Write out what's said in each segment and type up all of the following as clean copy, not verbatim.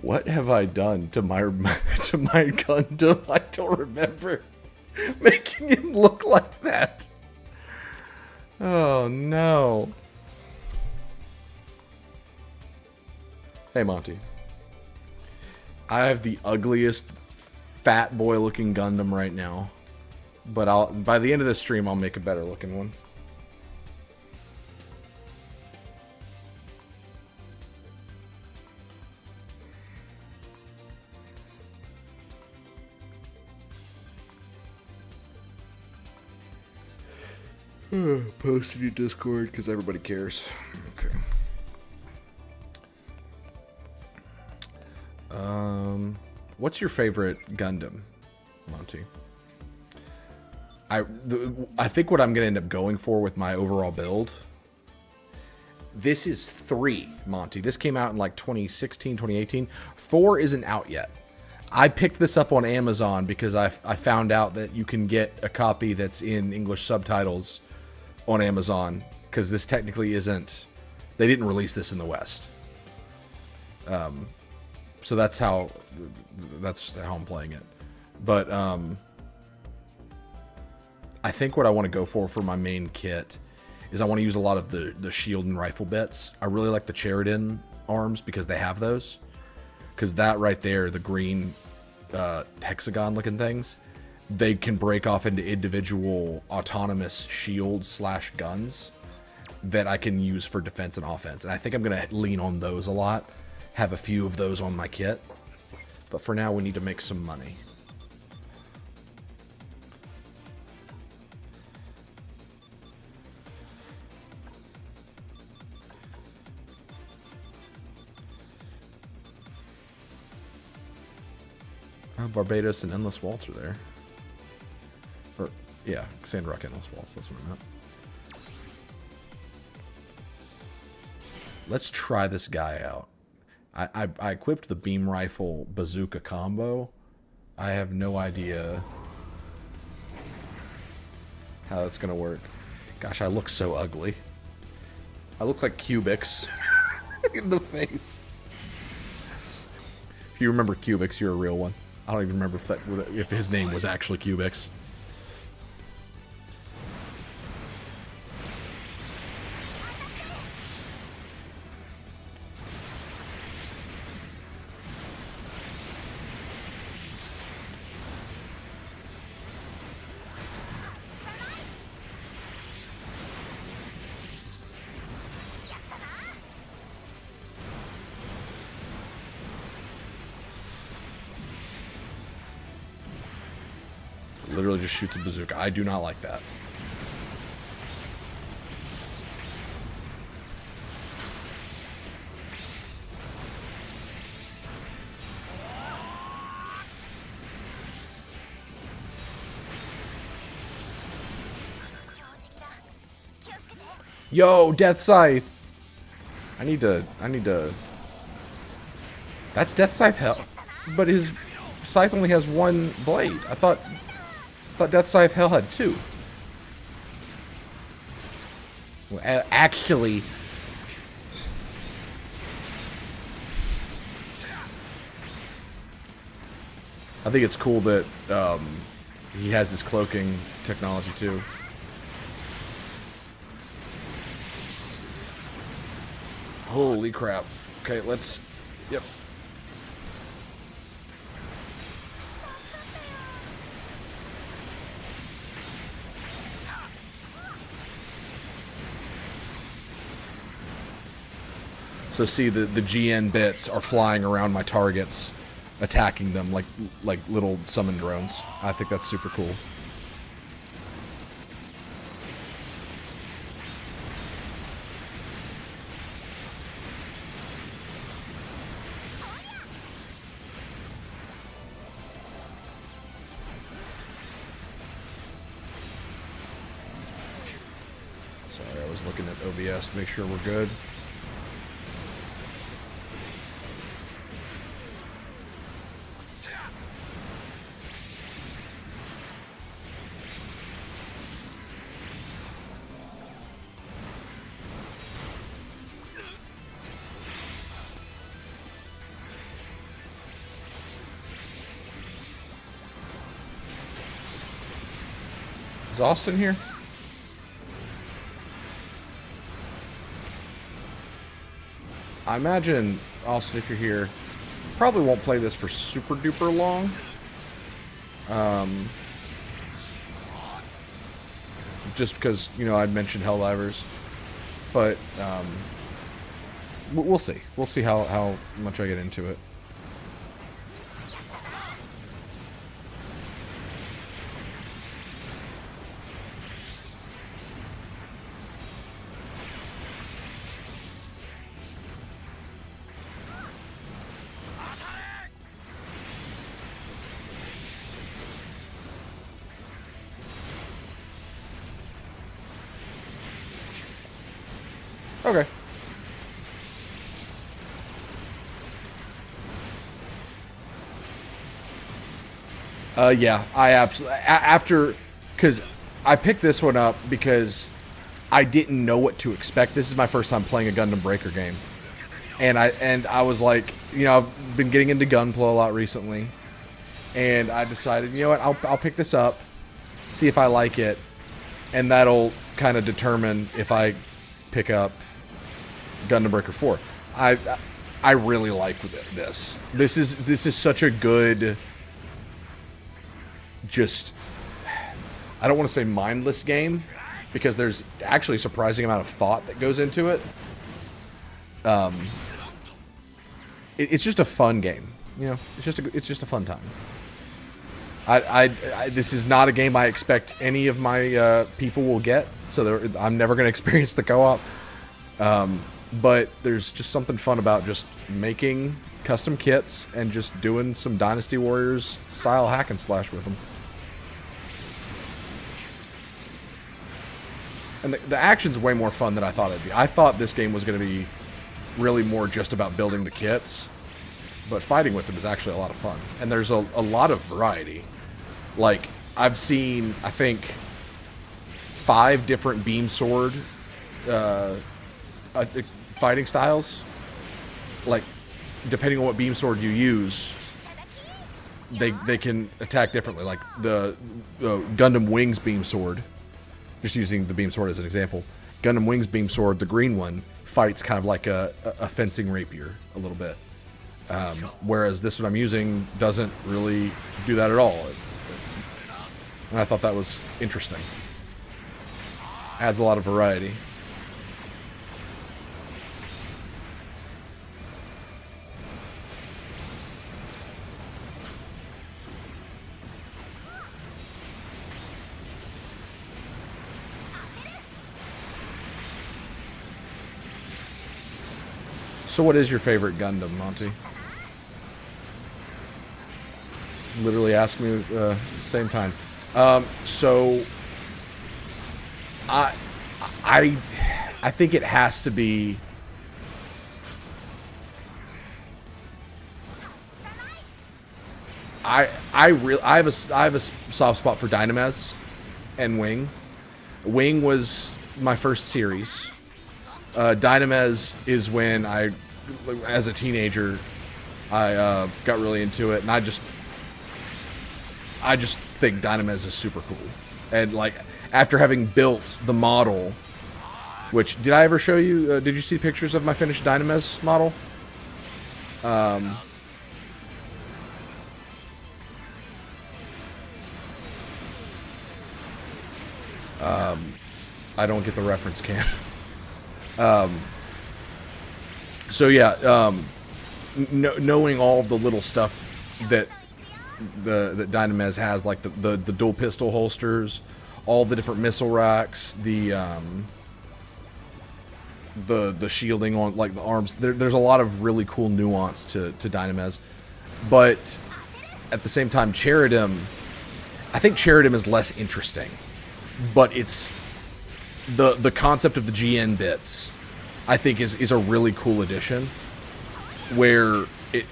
What have I done to my to my Gundam? I don't remember making him look like that. Oh no. Hey Monty. I have the ugliest fat boy looking Gundam right now. But by the end of this stream I'll make a better looking one. Post in your Discord because everybody cares. Okay. What's your favorite Gundam, Monty? I think what I'm gonna end up going for with my overall build. This is 3, Monty. This came out in like 2016, 2018. 4 isn't out yet. I picked this up on Amazon because I found out that you can get a copy that's in English subtitles on Amazon, because this technically isn't, they didn't release this in the West. So that's how I'm playing it. But I think what I want to go for my main kit is I want to use a lot of the shield and rifle bits. I really like the Cheriton arms because they have those. Because that right there, the green hexagon looking things, they can break off into individual autonomous shields / guns that I can use for defense and offense. And I think I'm going to lean on those a lot. Have a few of those on my kit. But for now, we need to make some money. Barbados and Endless Waltz are there. Or, yeah, Sandrock Endless Waltz, that's what I meant. Let's try this guy out. I equipped the beam rifle bazooka combo. I have no idea how that's gonna work. Gosh, I look so ugly. I look like Cubics in the face. If you remember Cubics, you're a real one. I don't even remember if his name was actually Cubics. Literally just shoots a bazooka. I do not like that. Yo, Death Scythe! I need to... That's Death Scythe hell. But his scythe only has 1 blade. I thought Death Scythe Hell had 2. Well, actually, I think it's cool that he has his cloaking technology too. Holy crap. Okay, let's... Yep. So see, the GN bits are flying around my targets, attacking them like little summon drones. I think that's super cool. Sorry, I was looking at OBS to make sure we're good. Is Austin here? I imagine, Austin, if you're here, probably won't play this for super duper long. Just because, you know, I'd mentioned Helldivers. But, we'll see. We'll see how much I get into it. Okay. Yeah, I absolutely after because I picked this one up because I didn't know what to expect. This is my first time playing a Gundam Breaker game, and I was like, you know, I've been getting into Gunpla a lot recently, and I decided, you know what, I'll pick this up, see if I like it, and that'll kind of determine if I pick up Gundam Breaker 4. I really like this. This is such a good, just, I don't want to say mindless game, because there's actually a surprising amount of thought that goes into it. It's just a fun game, you know. It's just a fun time. This is not a game I expect any of my people will get, so I'm never going to experience the co-op. But there's just something fun about just making custom kits and just doing some Dynasty Warriors style hack and slash with them. And the action's way more fun than I thought it'd be. I thought this game was going to be really more just about building the kits, but fighting with them is actually a lot of fun. And there's a lot of variety. Like, I've seen, I think, 5 different beam sword fighting styles. Like, depending on what beam sword you use, they can attack differently. Like the Gundam Wings beam sword, just using the beam sword as an example. Gundam Wings beam sword, the green one, fights kind of like a fencing rapier a little bit. Whereas this one I'm using doesn't really do that at all. And I thought that was interesting. Adds a lot of variety. So what is your favorite Gundam, Monty? Literally asking me at the same time. So I think it has to be I have a soft spot for Dynamez and Wing. Wing was my first series. Dynamez is when as a teenager, I got really into it, and I just think Dynamez is super cool. And like, after having built the model, which, did I ever show you? Did you see pictures of my finished Dynamez model? I don't get the reference, Cam. So yeah, knowing all the little stuff that that Dynamez has, like the dual pistol holsters, all the different missile racks, the shielding on like the arms. There's a lot of really cool nuance to Dynamez, but at the same time, Cheridim, I think Cheridim is less interesting, but it's the concept of the GN bits, I think is a really cool addition, where it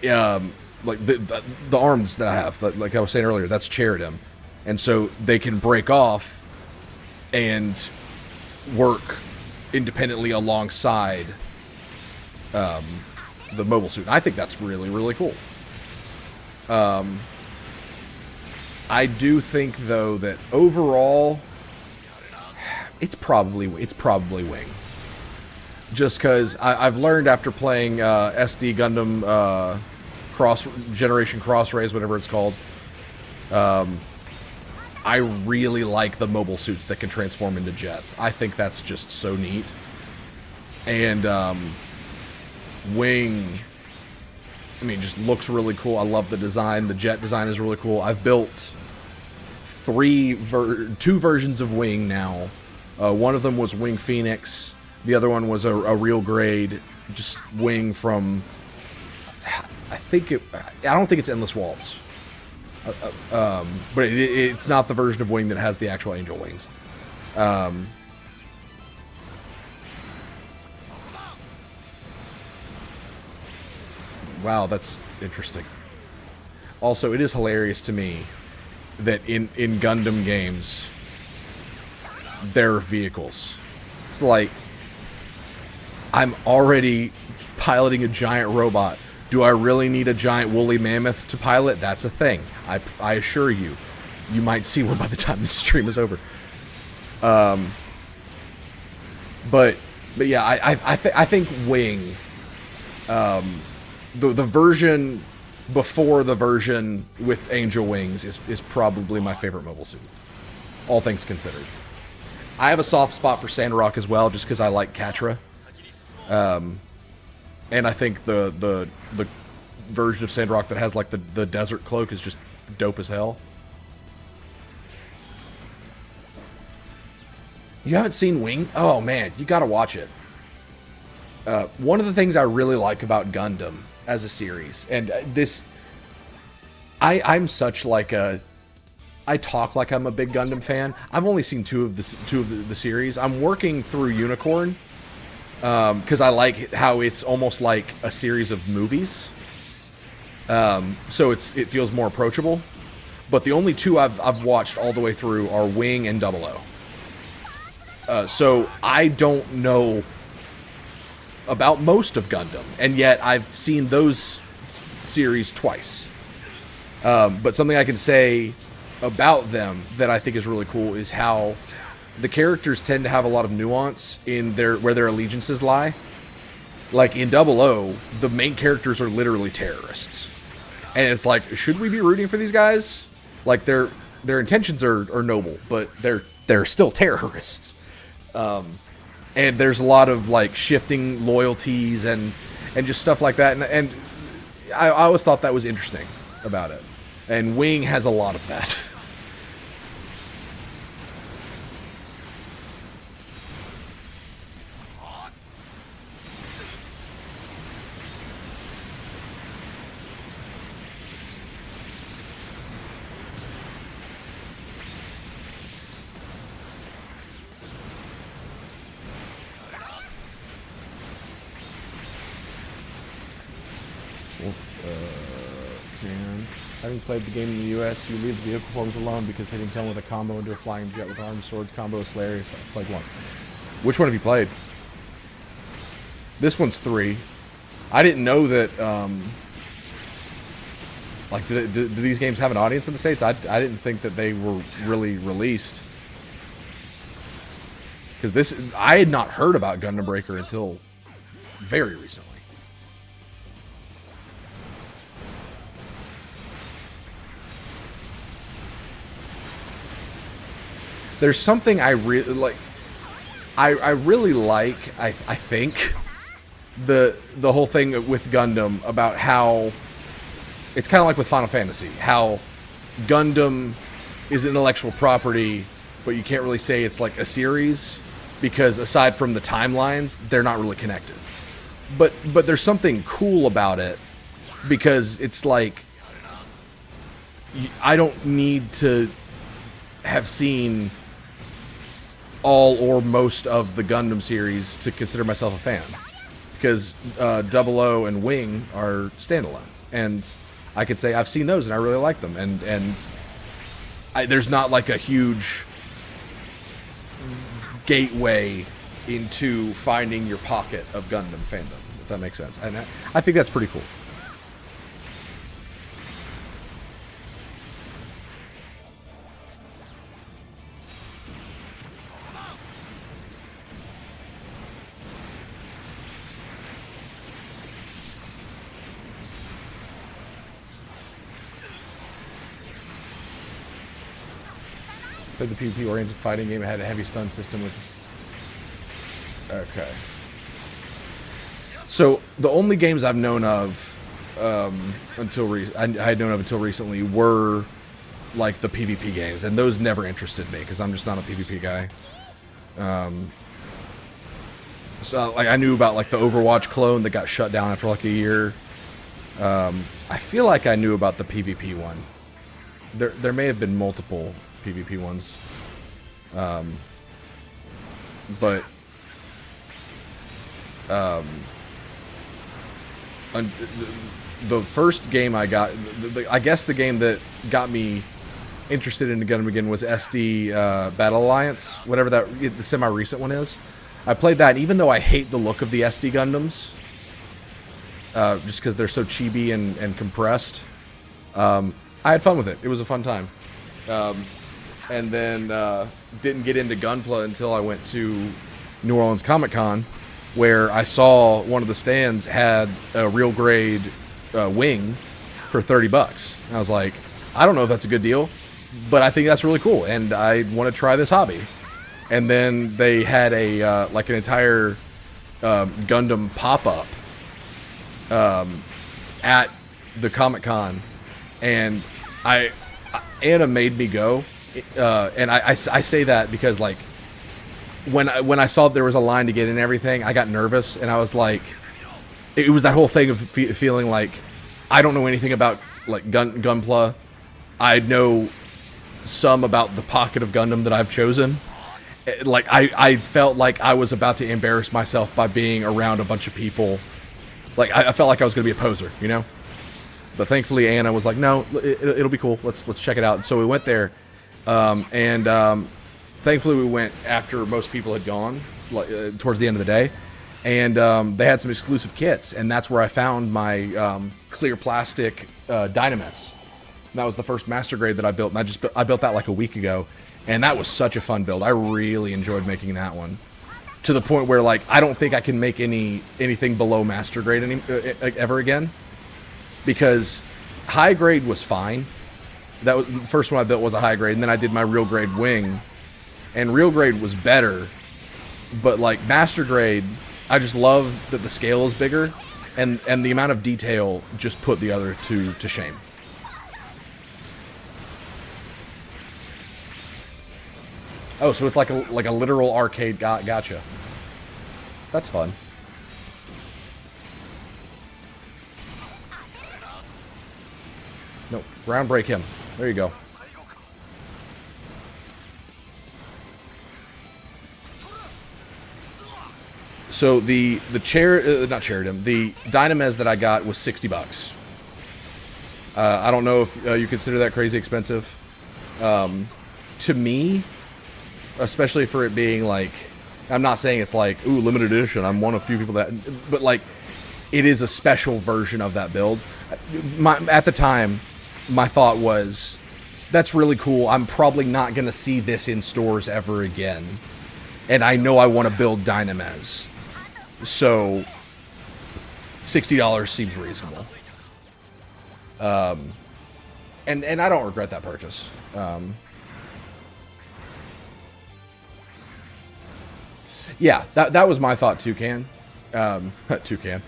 like the arms that I have, like I was saying earlier, that's Cheridim, and so they can break off and work independently alongside the mobile suit. And I think that's really, really cool. I do think, though, that overall It's probably Wing. Just because I've learned after playing SD Gundam Generation Cross Rays, whatever it's called, I really like the mobile suits that can transform into jets. I think that's just so neat. And Wing, I mean, just looks really cool. I love the design. The jet design is really cool. I've built two versions of Wing now. One of them was Wing Phoenix. The other one was a real grade, just Wing from, I don't think it's Endless Waltz. But it's not the version of Wing that has the actual angel wings. Wow, that's interesting. Also, it is hilarious to me that in Gundam games, there are vehicles. It's like, I'm already piloting a giant robot. Do I really need a giant woolly mammoth to pilot? That's a thing. I assure you. You might see one by the time this stream is over. But yeah, I think Wing, the version before the version with angel wings is probably my favorite mobile suit, all things considered. I have a soft spot for Sandrock as well, just because I like Catra. And I think the version of Sandrock that has like the desert cloak is just dope as hell. You haven't seen Wing? Oh man, you gotta watch it. One of the things I really like about Gundam as a series, and I'm such like I talk like I'm a big Gundam fan. I've only seen two of the series. I'm working through Unicorn because I like how it's almost like a series of movies. So it feels more approachable. But the only two I've watched all the way through are Wing and 00. So I don't know about most of Gundam, and yet I've seen those series twice. But something I can say about them that I think is really cool is how the characters tend to have a lot of nuance in where their allegiances lie. Like in 00, the main characters are literally terrorists. And it's like, should we be rooting for these guys? Like their intentions are noble, but they're still terrorists. And there's a lot of like shifting loyalties and just stuff like that. And I always thought that was interesting about it. And Wing has a lot of that. Having played the game in the US, you leave the vehicle forms alone because hitting someone with a combo into a flying jet with armed sword combo is hilarious. I played once. Which one have you played? This one's 3. I didn't know that, like, do these games have an audience in the States? I didn't think that they were really released. Because I had not heard about Gundam Breaker until very recently. There's something I really like. I really like. I think the whole thing with Gundam about how it's kind of like with Final Fantasy, how Gundam is intellectual property, but you can't really say it's like a series because aside from the timelines, they're not really connected. But there's something cool about it because it's like I don't need to have seen all or most of the Gundam series to consider myself a fan, because 00 and Wing are standalone, and I could say I've seen those and I really like them, and there's not like a huge gateway into finding your pocket of Gundam fandom, if that makes sense, and I think that's pretty cool. Played the PvP-oriented fighting game. It had a heavy stun system with... Okay. So, the only games I've known of I had known of until recently were, like, the PvP games. And those never interested me, because I'm just not a PvP guy. So, like, I knew about, like, the Overwatch clone that got shut down after, like, a year. I feel like I knew about the PvP one. There may have been multiple PvP ones. But the first game I got, I guess the game that got me interested in Gundam again was SD Battle Alliance, whatever the semi-recent one is. I played that, and even though I hate the look of the SD Gundams, just because they're so chibi and compressed, I had fun with it. It was a fun time. And then didn't get into Gunpla until I went to New Orleans Comic Con, where I saw one of the stands had a real grade wing for $30. And I was like, I don't know if that's a good deal, but I think that's really cool, and I want to try this hobby. And then they had a like an entire Gundam pop-up at the Comic Con, and Anna made me go, and I say that because, like, when I saw there was a line to get in and everything, I got nervous, and I was like, it was that whole thing of feeling like I don't know anything about, like, Gunpla. I know some about the pocket of Gundam that I've chosen. Like, I felt like I was about to embarrass myself by being around a bunch of people. Like, I felt like I was going to be a poser, you know? But thankfully, Anna was like, no, it'll be cool. Let's check it out. And so we went there, and thankfully we went after most people had gone, towards the end of the day. And they had some exclusive kits, and that's where I found my clear plastic Dynamis. And that was the first master grade that I built, and I built that like a week ago. And that was such a fun build. I really enjoyed making that one, to the point where, like, I don't think I can make anything below master grade ever again, because high grade was fine. That was the first one I built was a high grade, and then I did my real grade wing, and real grade was better, but, like, master grade, I just love that the scale is bigger, and the amount of detail just put the other two to shame. Oh, so it's like a literal arcade. Gotcha. That's fun. No, ground break him. There you go. So the not Cherudum, the Dynames that I got was $60. I don't know if you consider that crazy expensive. To me, especially for it being, like, I'm not saying it's like, ooh, limited edition, I'm one of few people that, but, like, it is a special version of that build. At the time, my thought was, that's really cool. I'm probably not going to see this in stores ever again. And I know I want to build Dynames. So, $60 seems reasonable. And I don't regret that purchase. Yeah, that was my thought, Toucan. Toucan.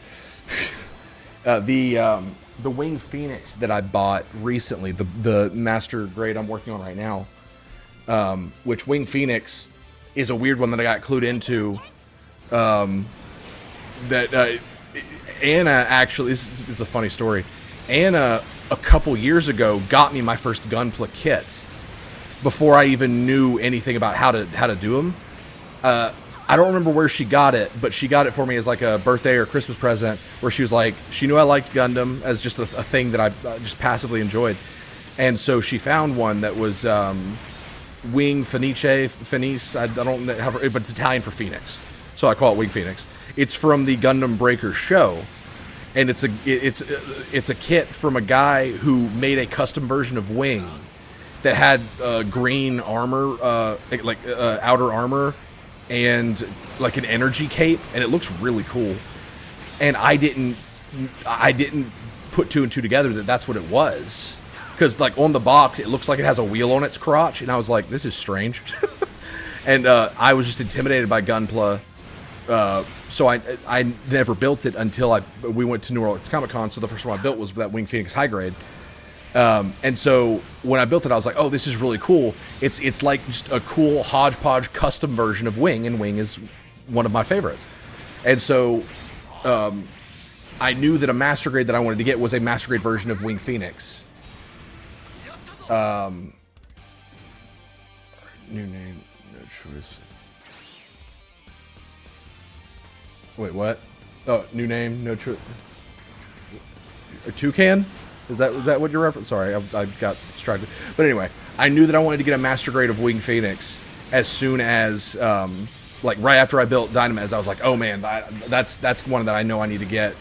The Wing Phoenix that I bought recently, the master grade I'm working on right now, which Wing Phoenix is a weird one that I got clued into. Anna actually, this is a funny story. Anna, a couple years ago, got me my first Gunpla kit before I even knew anything about how to do them. I don't remember where she got it, but she got it for me as like a birthday or Christmas present, where she was like, she knew I liked Gundam as just a thing that I just passively enjoyed. And so she found one that was Wing Fenice, I don't know, but it's Italian for Phoenix. So I call it Wing Phoenix. It's from the Gundam Breaker show. And it's a kit from a guy who made a custom version of Wing that had green armor, outer armor, and like an energy cape, and it looks really cool. And I didn't put two and two together that that's what it was because like on the box it looks like it has a wheel on its crotch, and I was like, this is strange. And I was just intimidated by Gunpla, so I never built it until we went to New Orleans Comic Con. So the first one I built was that Wing Phoenix high grade. And so when I built it, I was like, oh, this is really cool. It's like just a cool hodgepodge custom version of Wing, and Wing is one of my favorites. And so I knew that a master grade that I wanted to get was a master grade version of Wing Phoenix. New name, no choice. Wait, what? Oh, new name, no choice. A toucan? Is that what you're referencing? Sorry, I got distracted. But anyway, I knew that I wanted to get a master grade of Wing Phoenix as soon as, like right after I built Dynamez. I was like, oh man, that's one that I know I need to get,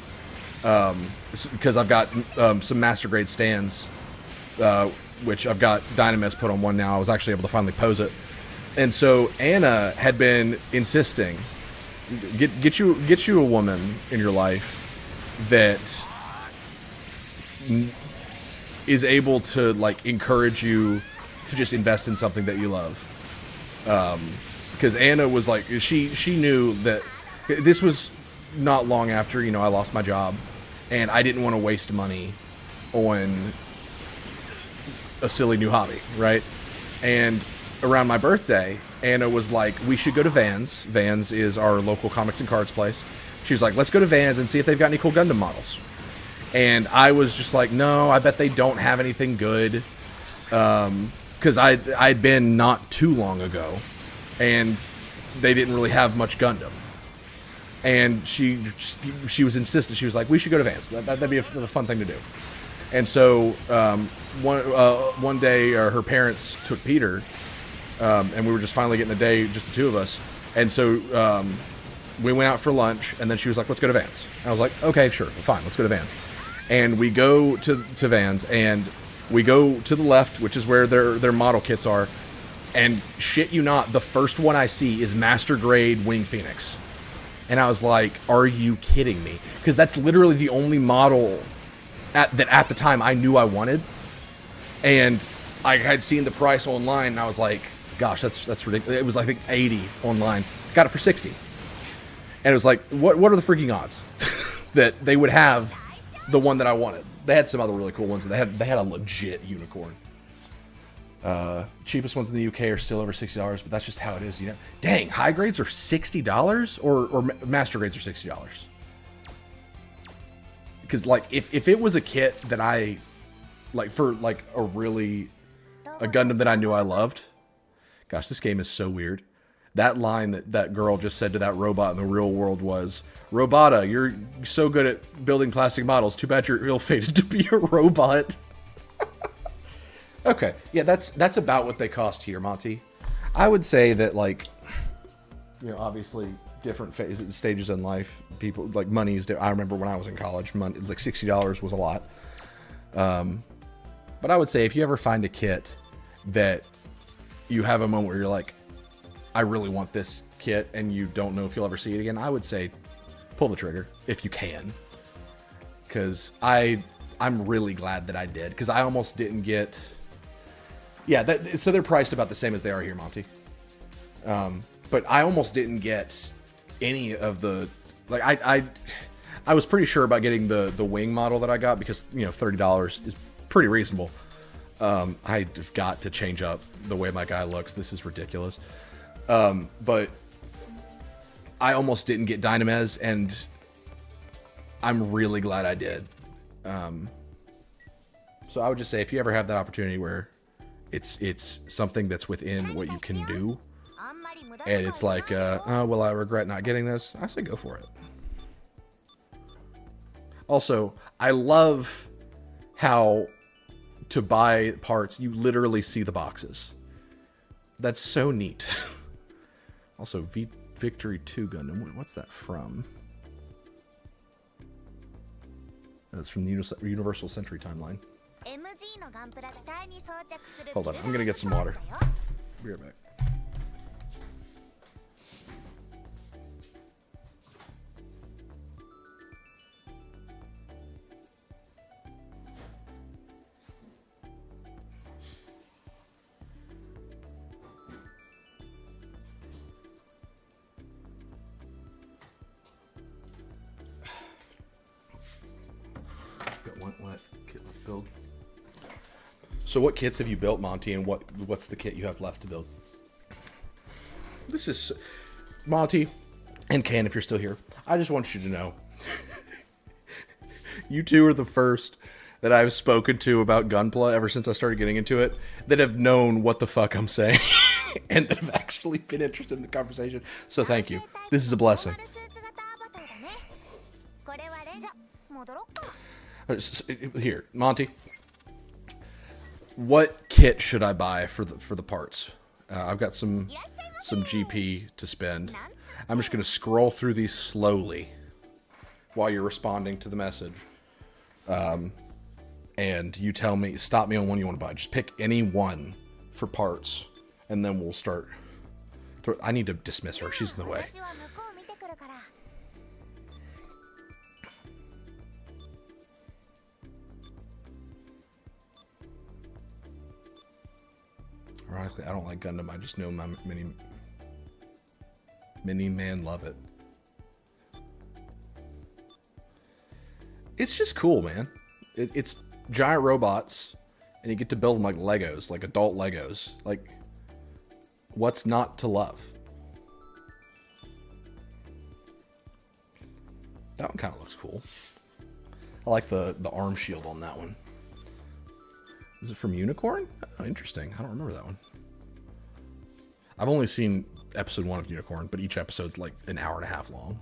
because I've got some master grade stands, which I've got Dynamez put on one now. I was actually able to finally pose it, and so Anna had been insisting, get you a woman in your life that is able to like encourage you to just invest in something that you love. Because Anna was like, she knew that this was not long after, I lost my job, and I didn't want to waste money on a silly new hobby, right? And around my birthday, Anna was like, we should go to Vans. Vans is our local comics and cards place. She was like, let's go to Vans and see if they've got any cool Gundam models. And I was just like, no, I bet they don't have anything good. Because I'd been not too long ago, and they didn't really have much Gundam. And she was insistent. She was like, we should go to Vans. That'd be a fun thing to do. And so one day, her parents took Peter, and we were just finally getting a day, just the two of us. And so we went out for lunch, and then she was like, let's go to Vans. And I was like, okay, sure, fine, let's go to Vans. And we go to Vans, and we go to the left, which is where their model kits are. And shit you not, the first one I see is Master Grade Wing Phoenix. And I was like, are you kidding me? Because that's literally the only model at the time I knew I wanted. And I had seen the price online, and I was like, gosh, that's ridiculous. It was, I think, 80 online. Got it for 60. And it was like, what are the freaking odds that they would have the one that I wanted? They had some other really cool ones. They had a legit unicorn. Cheapest ones in the UK are still over $60, but that's just how it is, Dang, high grades are $60, or master grades are $60. Because like if it was a kit that I like for like a Gundam that I knew I loved, gosh, this game is so weird. That line that girl just said to that robot in the real world was, Robota, you're so good at building plastic models. Too bad you're ill-fated to be a robot. Okay, yeah, that's about what they cost here, Monty. I would say that, like, obviously different stages in life, people, like, money is different. I remember when I was in college, money, like $60 was a lot. But I would say if you ever find a kit that you have a moment where you're like, I really want this kit, and you don't know if you'll ever see it again, I would say pull the trigger if you can. Because I'm really glad that I did, because I almost didn't get... Yeah, so they're priced about the same as they are here, Monty. But I almost didn't get any of the... Like, I was pretty sure about getting the wing model that I got, because, $30 is pretty reasonable. I've got to change up the way my guy looks. This is ridiculous. But I almost didn't get Dynamez, and I'm really glad I did. So I would just say, if you ever have that opportunity where it's something that's within what you can do, and it's like, oh, well, I regret not getting this, I say go for it. Also, I love how to buy parts, you literally see the boxes. That's so neat. Also, Victory 2 Gundam. What's that from? That's from the Universal Century Timeline. Hold on, I'm gonna get some water. Be right back. what kit left to build? So what kits have you built, Monty, and what's the kit you have left to build? This is Monty and Can, if you're still here. I just want you to know, you two are the first that I've spoken to about Gunpla ever since I started getting into it that have known what the fuck I'm saying and that have actually been interested in the conversation. So thank you. This is a blessing. Here, Monty. What kit should I buy for the parts? I've got some GP to spend. I'm just going to scroll through these slowly while you're responding to the message. And you tell me, stop me on one you want to buy. Just pick any one for parts, and then we'll start. I need to dismiss her. She's in the way. Ironically, I don't like Gundam. I just know my mini man love it. It's just cool, man. It's giant robots, and you get to build them like Legos, like adult Legos. Like, what's not to love? That one kind of looks cool. I like the arm shield on that one. Is it from Unicorn? Oh, interesting. I don't remember that one. I've only seen episode 1 of Unicorn, but each episode's like an hour and a half long.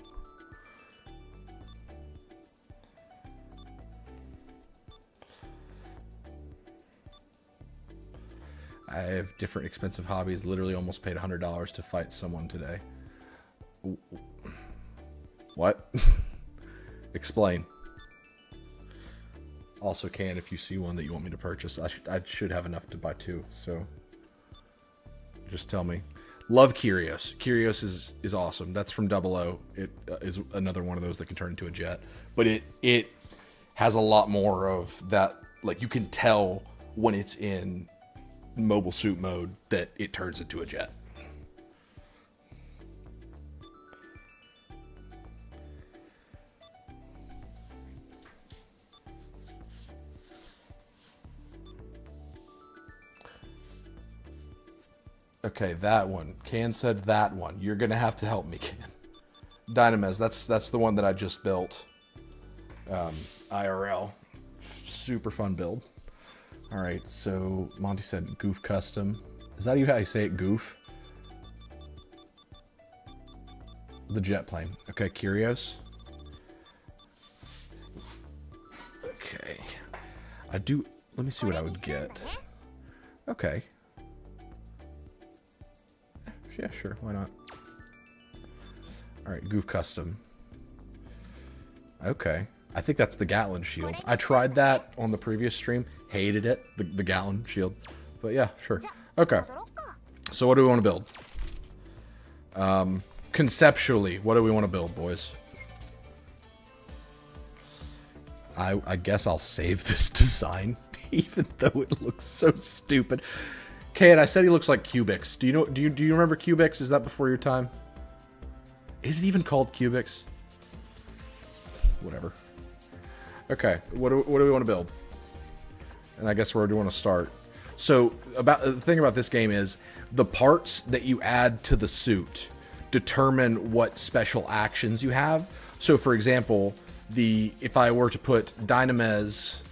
I have different expensive hobbies. Literally almost paid $100 to fight someone today. What? Explain. Also can if you see one that you want me to purchase. I should have enough to buy 2, so just tell me. Love Kyrios. Kyrios is awesome. That's from 00. It is another one of those that can turn into a jet. But it has a lot more of that, like you can tell when it's in mobile suit mode that it turns into a jet. Okay, that one. Can said that one. You're gonna have to help me, Can. Dynamez, that's the one that I just built. IRL. Super fun build. Alright, so Monty said Goof Custom. Is that even how you say it, Goof? The jet plane. Okay, Kyrios. Okay. Let me see what I would get. Okay. Yeah, sure. Why not? All right, Goof Custom. Okay. I think that's the Gatlin shield. I tried that on the previous stream. Hated it. The Gatlin shield. But yeah, sure. Okay. So what do we want to build? Conceptually, what do we want to build, boys? I guess I'll save this design, even though it looks so stupid. Okay, and I said he looks like Cubix. Do you remember Cubix? Is that before your time? Is it even called Cubix? Whatever. Okay, what do we want to build? And I guess where do we want to start? So the thing about this game is the parts that you add to the suit determine what special actions you have. So for example, if I were to put Dynamez,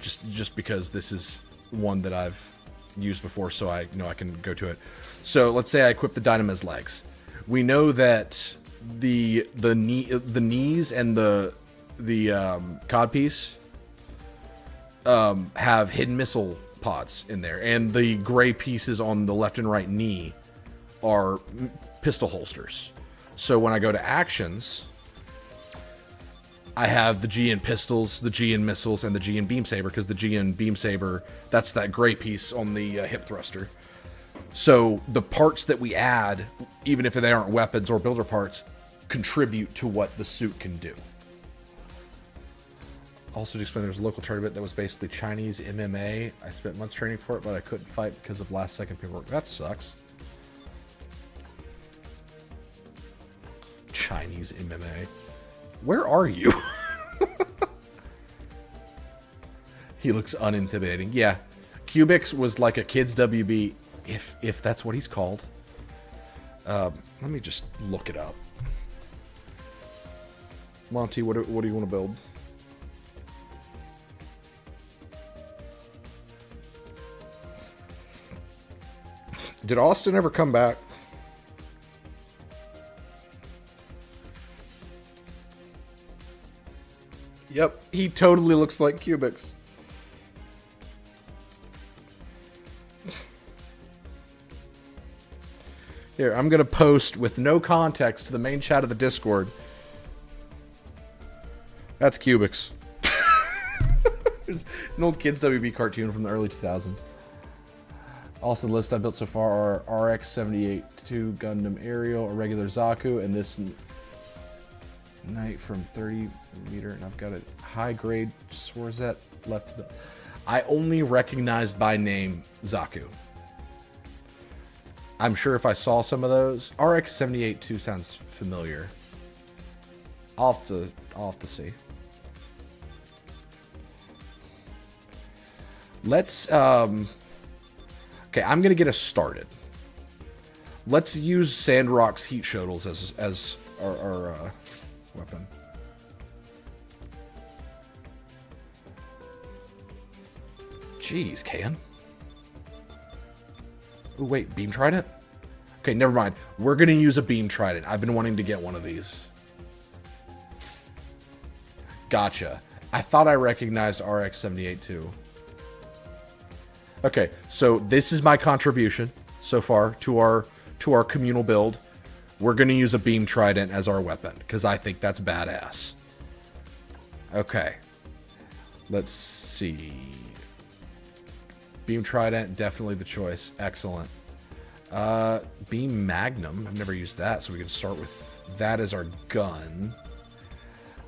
just because this is one that I've used before, so I know I can go to it. So let's say I equip the Dynamez legs. We know that the knees and the codpiece have hidden missile pods in there, and the gray pieces on the left and right knee are pistol holsters. So when I go to actions, I have the G in pistols, the G in missiles, and the G in beam saber, because the G in beam saber, that's that gray piece on the hip thruster. So the parts that we add, even if they aren't weapons or builder parts, contribute to what the suit can do. Also to explain, there's a local tournament that was basically Chinese MMA. I spent months training for it, but I couldn't fight because of last second paperwork. That sucks. Chinese MMA. Where are you? He looks unintimidating. Yeah. Cubics was like a kid's WB, if that's what he's called. Let me just look it up. Monty, what do you want to build? Did Austin ever come back? Yep, he totally looks like Cubics. Here, I'm going to post with no context to the main chat of the Discord. That's Cubics. It's an old Kids WB cartoon from the early 2000s. Also, the list I built so far are RX-78 2 Gundam Aerial, a regular Zaku, and this Knight from 30 meter, and I've got a high-grade Swarzette left. I only recognized by name Zaku. I'm sure if I saw some of those, RX-78 2 sounds familiar. I'll have to see. Let's okay, I'm gonna get us started. Let's use Sandrock's heat shuttles as our weapon. Jeez, Can. Oh wait, beam trident? Okay, never mind. We're gonna use a beam trident. I've been wanting to get one of these. Gotcha. I thought I recognized RX-78 too. Okay, so this is my contribution so far to our communal build. We're gonna use a beam trident as our weapon because I think that's badass. Okay, let's see. Beam trident, definitely the choice. Excellent. Beam magnum. I've never used that, so we can start with that as our gun.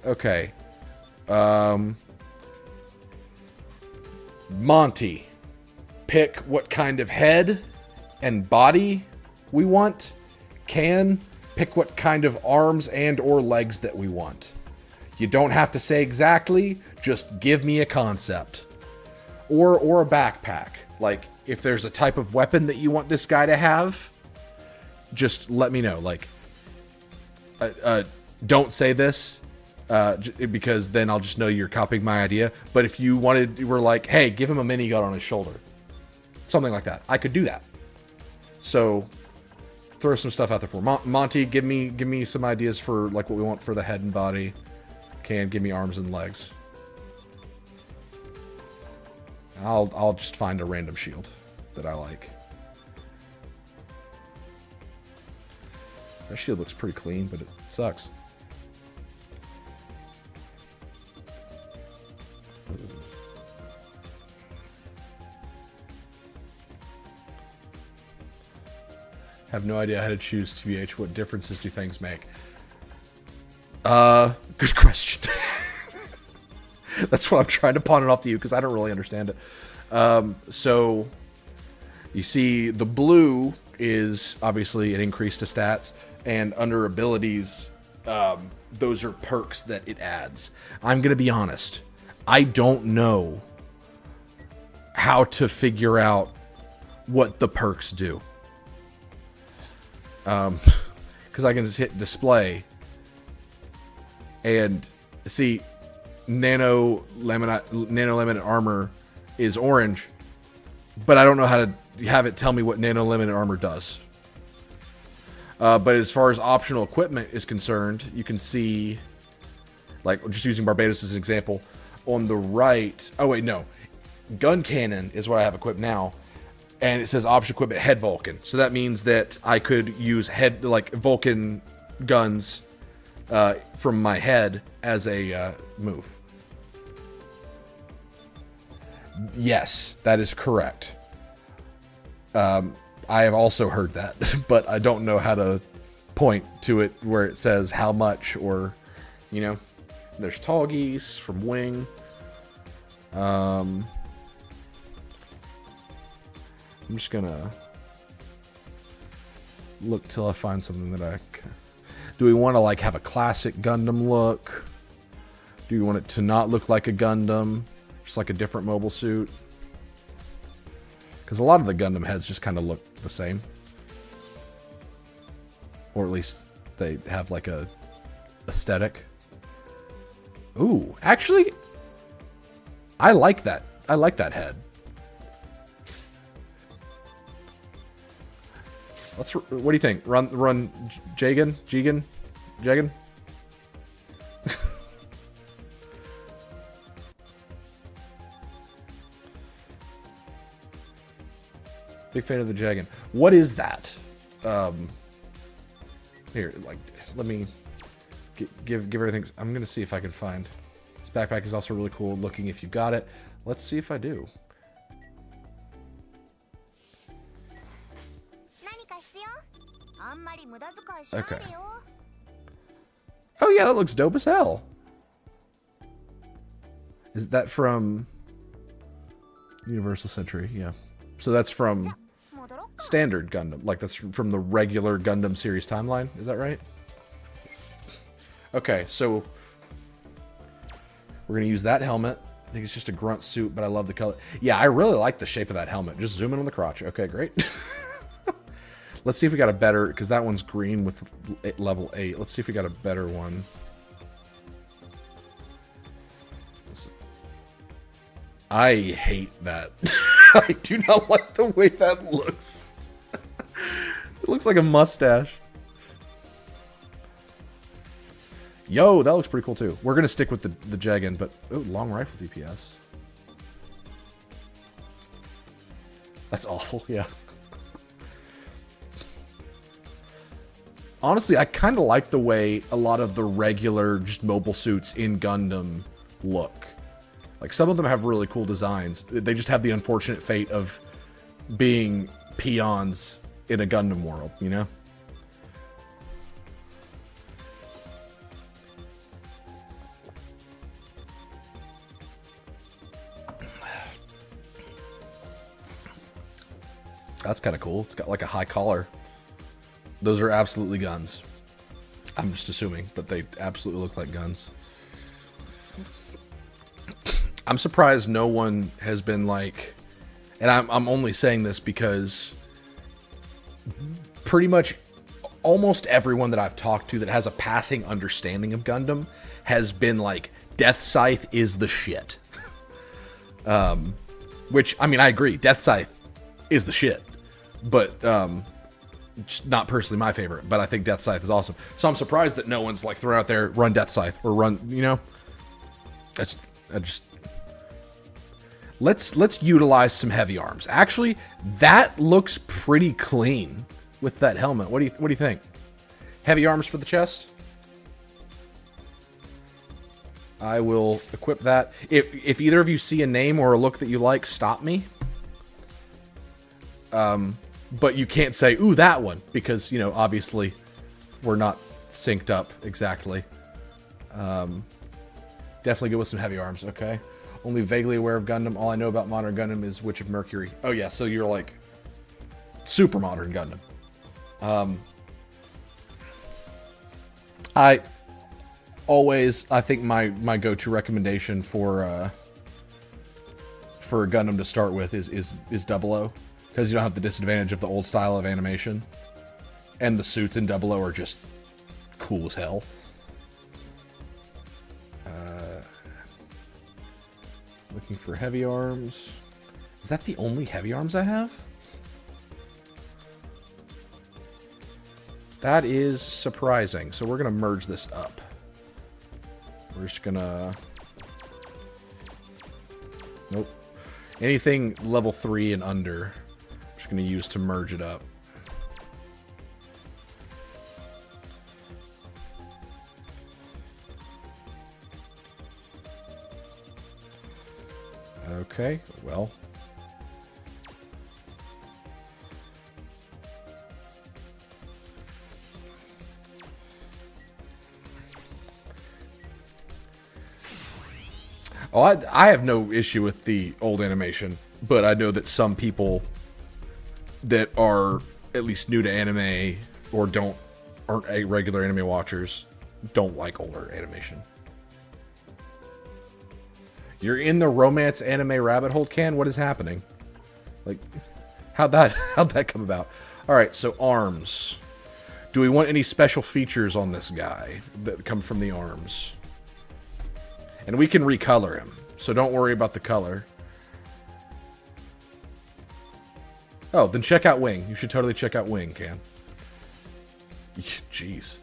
Okay. Monty, pick what kind of head and body we want. Can, pick what kind of arms and or legs that we want. You don't have to say exactly, just give me a concept. Or a backpack. Like, if there's a type of weapon that you want this guy to have, just let me know. Like, don't say this, because then I'll just know you're copying my idea. But if you were like, hey, give him a minigun on his shoulder. Something like that. I could do that. So, throw some stuff out there for Monty, give me some ideas for like what we want for the head and body. Can, give me arms and legs. I'll just find a random shield that I like. That shield looks pretty clean, but it sucks. Have no idea how to choose TBH. What differences do things make? Good question. That's what I'm trying to pawn it off to you because I don't really understand it. So you see the blue is obviously an increase to stats, and under abilities, those are perks that it adds. I'm going to be honest. I don't know how to figure out what the perks do. Because I can just hit display and see nano laminate armor is orange, but I don't know how to have it tell me what nano laminate armor does. But as far as optional equipment is concerned, you can see, like, just using Barbados as an example, on the right. Oh wait, no, gun cannon is what I have equipped now. And it says option equipment head Vulcan. So that means that I could use head, like Vulcan guns from my head as a move. Yes, that is correct. I have also heard that, but I don't know how to point to it where it says how much or, you know. There's tall geese from Wing. I'm just gonna look till I find something that do we want to like have a classic Gundam look? Do we want it to not look like a Gundam? Just like a different mobile suit. Because a lot of the Gundam heads just kind of look the same. Or at least they have like a aesthetic. Ooh, actually, I like that. I like that head. What do you think? Run, Jagan? Big fan of the Jagan. What is that? Here, like, let me give everything. I'm gonna see if I can find. This backpack is also really cool looking. If you got it, let's see if I do. Okay. Oh yeah, that looks dope as hell. Is that from Universal Century? Yeah. So that's from standard Gundam. Like that's from the regular Gundam series timeline. Is that right? Okay, so we're going to use that helmet. I think it's just a grunt suit, but I love the color. Yeah, I really like the shape of that helmet. Just zoom in on the crotch. Okay, great. Let's see if we got a better, because that one's green with level 8. Let's see if we got a better one. I hate that. I do not like the way that looks. It looks like a mustache. Yo, that looks pretty cool too. We're going to stick with the Jagan, but oh, long rifle DPS. That's awful, yeah. Honestly, I kind of like the way a lot of the regular just mobile suits in Gundam look. Like, some of them have really cool designs. They just have the unfortunate fate of being peons in a Gundam world, you know? That's kind of cool. It's got like a high collar. Those are absolutely guns. I'm just assuming, but they absolutely look like guns. I'm surprised no one has been like, and I'm only saying this because pretty much almost everyone that I've talked to that has a passing understanding of Gundam has been like, Death Scythe is the shit. Which, I mean, I agree. Death Scythe is the shit. But, just not personally my favorite, but I think Death Scythe is awesome. So I'm surprised that no one's like thrown out there, run Death Scythe or run, you know, let's utilize some heavy arms. Actually, that looks pretty clean with that helmet. What do you think? Heavy arms for the chest? I will equip that. If either of you see a name or a look that you like, stop me. But you can't say, ooh, that one, because, you know, obviously we're not synced up exactly. Definitely go with some heavy arms, okay? Only vaguely aware of Gundam. All I know about modern Gundam is Witch of Mercury. Oh, yeah, so you're like super modern Gundam. I think my go-to recommendation for a Gundam to start with is 00. Because you don't have the disadvantage of the old style of animation. And the suits in 00 are just cool as hell. Looking for heavy arms. Is that the only heavy arms I have? That is surprising. So we're going to merge this up. We're just going to... Nope. Anything level 3 and under... going to use to merge it up. Okay, well. Oh, I have no issue with the old animation, but I know that some people that are at least new to anime or aren't a regular anime watchers don't like older animation. You're in the romance anime rabbit hole, Can? What is happening? Like, how'd that come about? All right, so arms. Do we want any special features on this guy that come from the arms? And we can recolor him, so don't worry about the color. Oh, then check out Wing. You should totally check out Wing, Can. Jeez.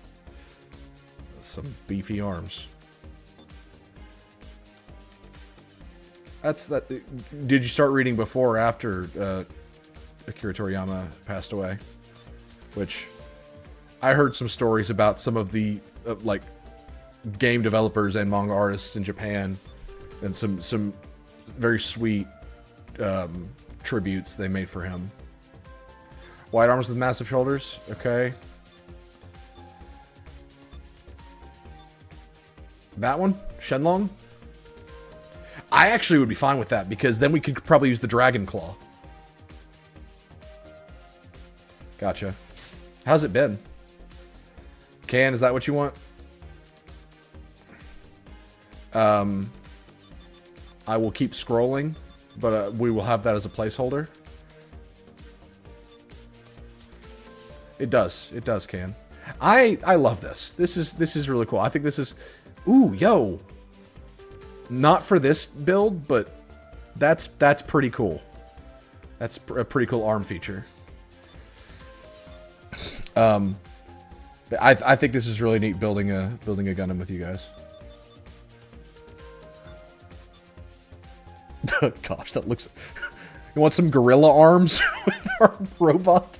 Some beefy arms. That's that. Did you start reading before or after Akira Toriyama passed away? Which I heard some stories about some of the like game developers and manga artists in Japan, and some very sweet tributes they made for him. Wide arms with massive shoulders. Okay. That one? Shenlong? I actually would be fine with that, because then we could probably use the Dragon Claw. Gotcha. How's it been? Can, is that what you want? I will keep scrolling, but we will have that as a placeholder. It does, Can. I love this. This is really cool. I think this is, ooh, yo. Not for this build, but that's pretty cool. That's a pretty cool arm feature. I think this is really neat building a Gundam with you guys. Gosh, that looks. You want some gorilla arms with our robot?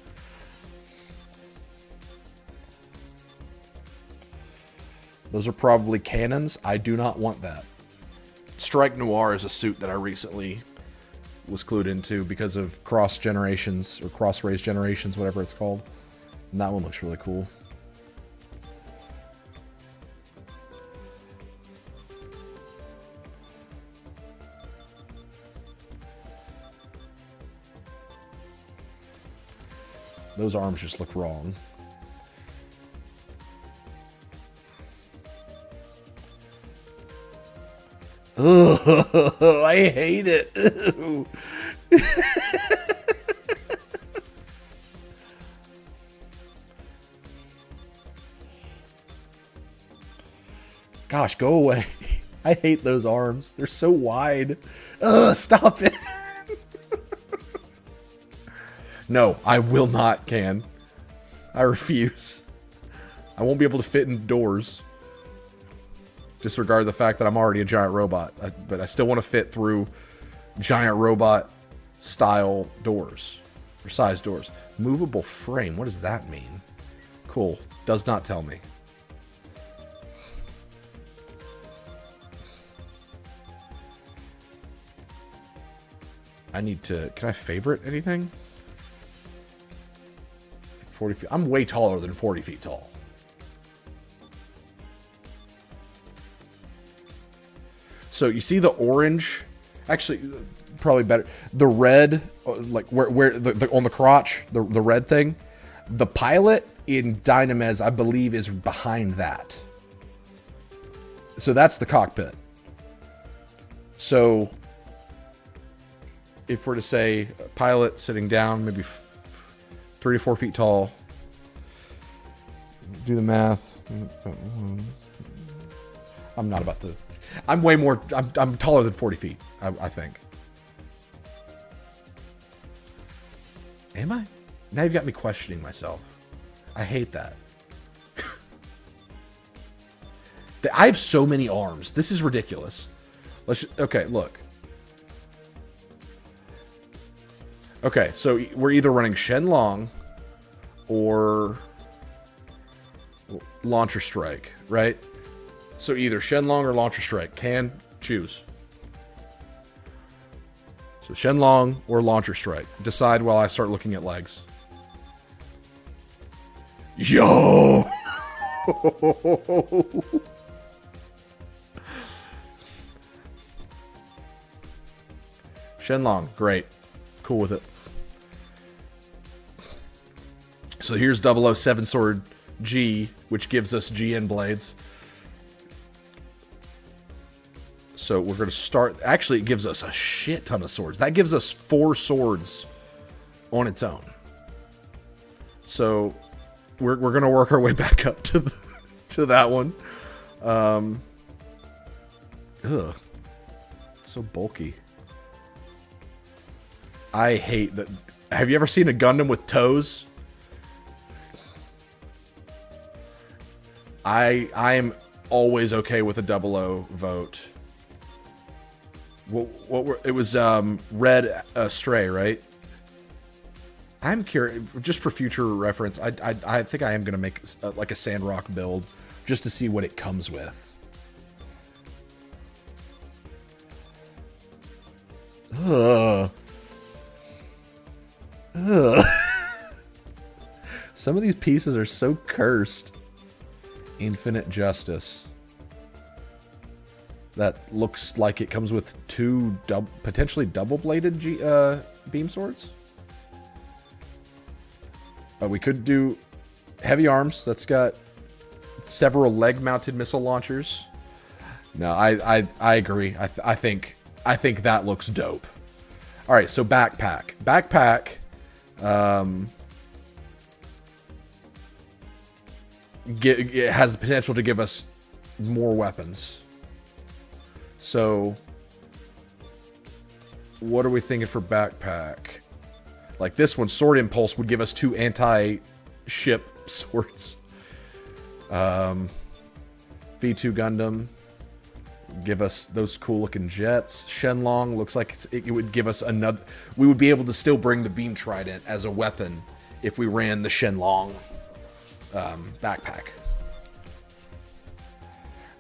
Those are probably cannons. I do not want that. Strike Noir is a suit that I recently was clued into because of cross generations or cross race generations, whatever it's called. And that one looks really cool. Those arms just look wrong. Ugh, I hate it. Gosh, go away. I hate those arms. They're so wide. Ugh, stop it. No, I will not, Can. I refuse. I won't be able to fit in doors. Disregard the fact that I'm already a giant robot, but I still want to fit through giant robot style doors or size doors. Movable frame. What does that mean? Cool. Does not tell me. I need to. Can I favorite anything? 40 feet. I'm way taller than 40 feet tall. So you see the orange, actually probably better. The red, like where the on the crotch, the red thing. The pilot in Dynamez, I believe, is behind that. So that's the cockpit. So if we're to say a pilot sitting down, maybe 3 to 4 feet tall. Do the math. I'm not about to. I'm way more. I'm taller than 40 feet. I think. Am I? Now you've got me questioning myself. I hate that. I have so many arms. This is ridiculous. Okay, look. Okay, so we're either running Shenlong or Launcher Strike, right? So either Shenlong or Launcher Strike. Can choose. So Shenlong or Launcher Strike. Decide while I start looking at legs. Yo! Shenlong, great. Cool with it. So here's 007 Sword G, which gives us GN blades. So we're going to start... Actually, it gives us a shit ton of swords. That gives us 4 swords on its own. So we're going to work our way back up to that one. Ugh. It's so bulky. I hate that. Have you ever seen a Gundam with toes? I am always okay with a 00 vote. It was Red Stray, right? I'm curious, just for future reference, I think I am going to make like a Sandrock build just to see what it comes with. Ugh. Ugh. Some of these pieces are so cursed. Infinite Justice. That looks like it comes with 2 potentially double-bladed beam swords. But we could do heavy arms. That's got several leg-mounted missile launchers. No, I agree. I think that looks dope. All right, so backpack. Backpack. It has the potential to give us more weapons. So, what are we thinking for backpack? Like this one, Sword Impulse would give us 2 anti-ship swords. V2 Gundam, give us those cool looking jets. Shenlong looks like it would give us another. We would be able to still bring the beam trident as a weapon if we ran the Shenlong backpack.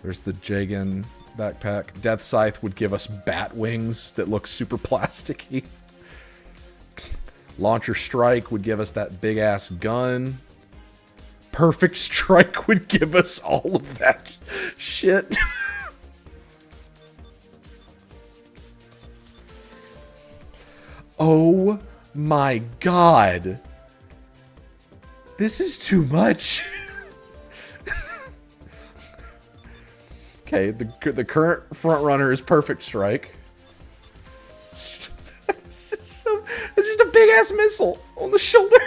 There's the Jagan backpack. Death Scythe would give us bat wings that look super plasticky. Launcher Strike would give us that big ass gun. Perfect Strike would give us all of that shit. Oh my god. This is too much. Okay, the current front runner is Perfect Strike. It's just a big ass missile on the shoulder.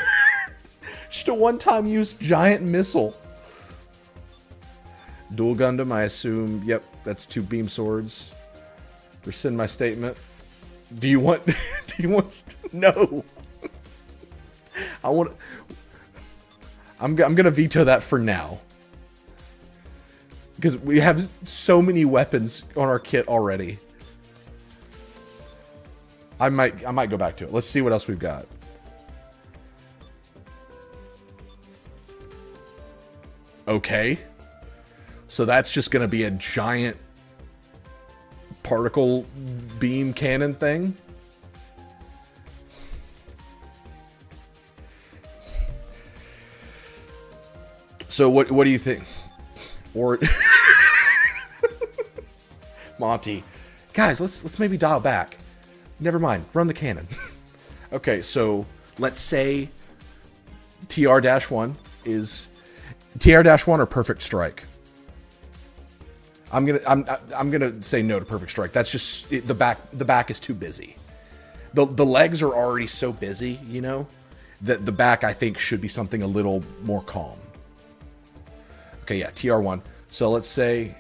Just a one-time use giant missile. Dual Gundam, I assume. Yep, that's 2 beam swords. Rescind my statement. Do you want? Do you want? No. I want. I'm gonna veto that for now. Because we have so many weapons on our kit already. I might go back to it. Let's see what else we've got. Okay. So that's just going to be a giant particle beam cannon thing. So what do you think? Or Monty, guys, let's maybe dial back. Never mind, run the cannon. Okay, so let's say TR-1 is TR-1 or Perfect Strike. I'm gonna say no to Perfect Strike. That's just the back is too busy. The legs are already so busy, you know, that the back I think should be something a little more calm. Okay, yeah, TR-1. So let's say...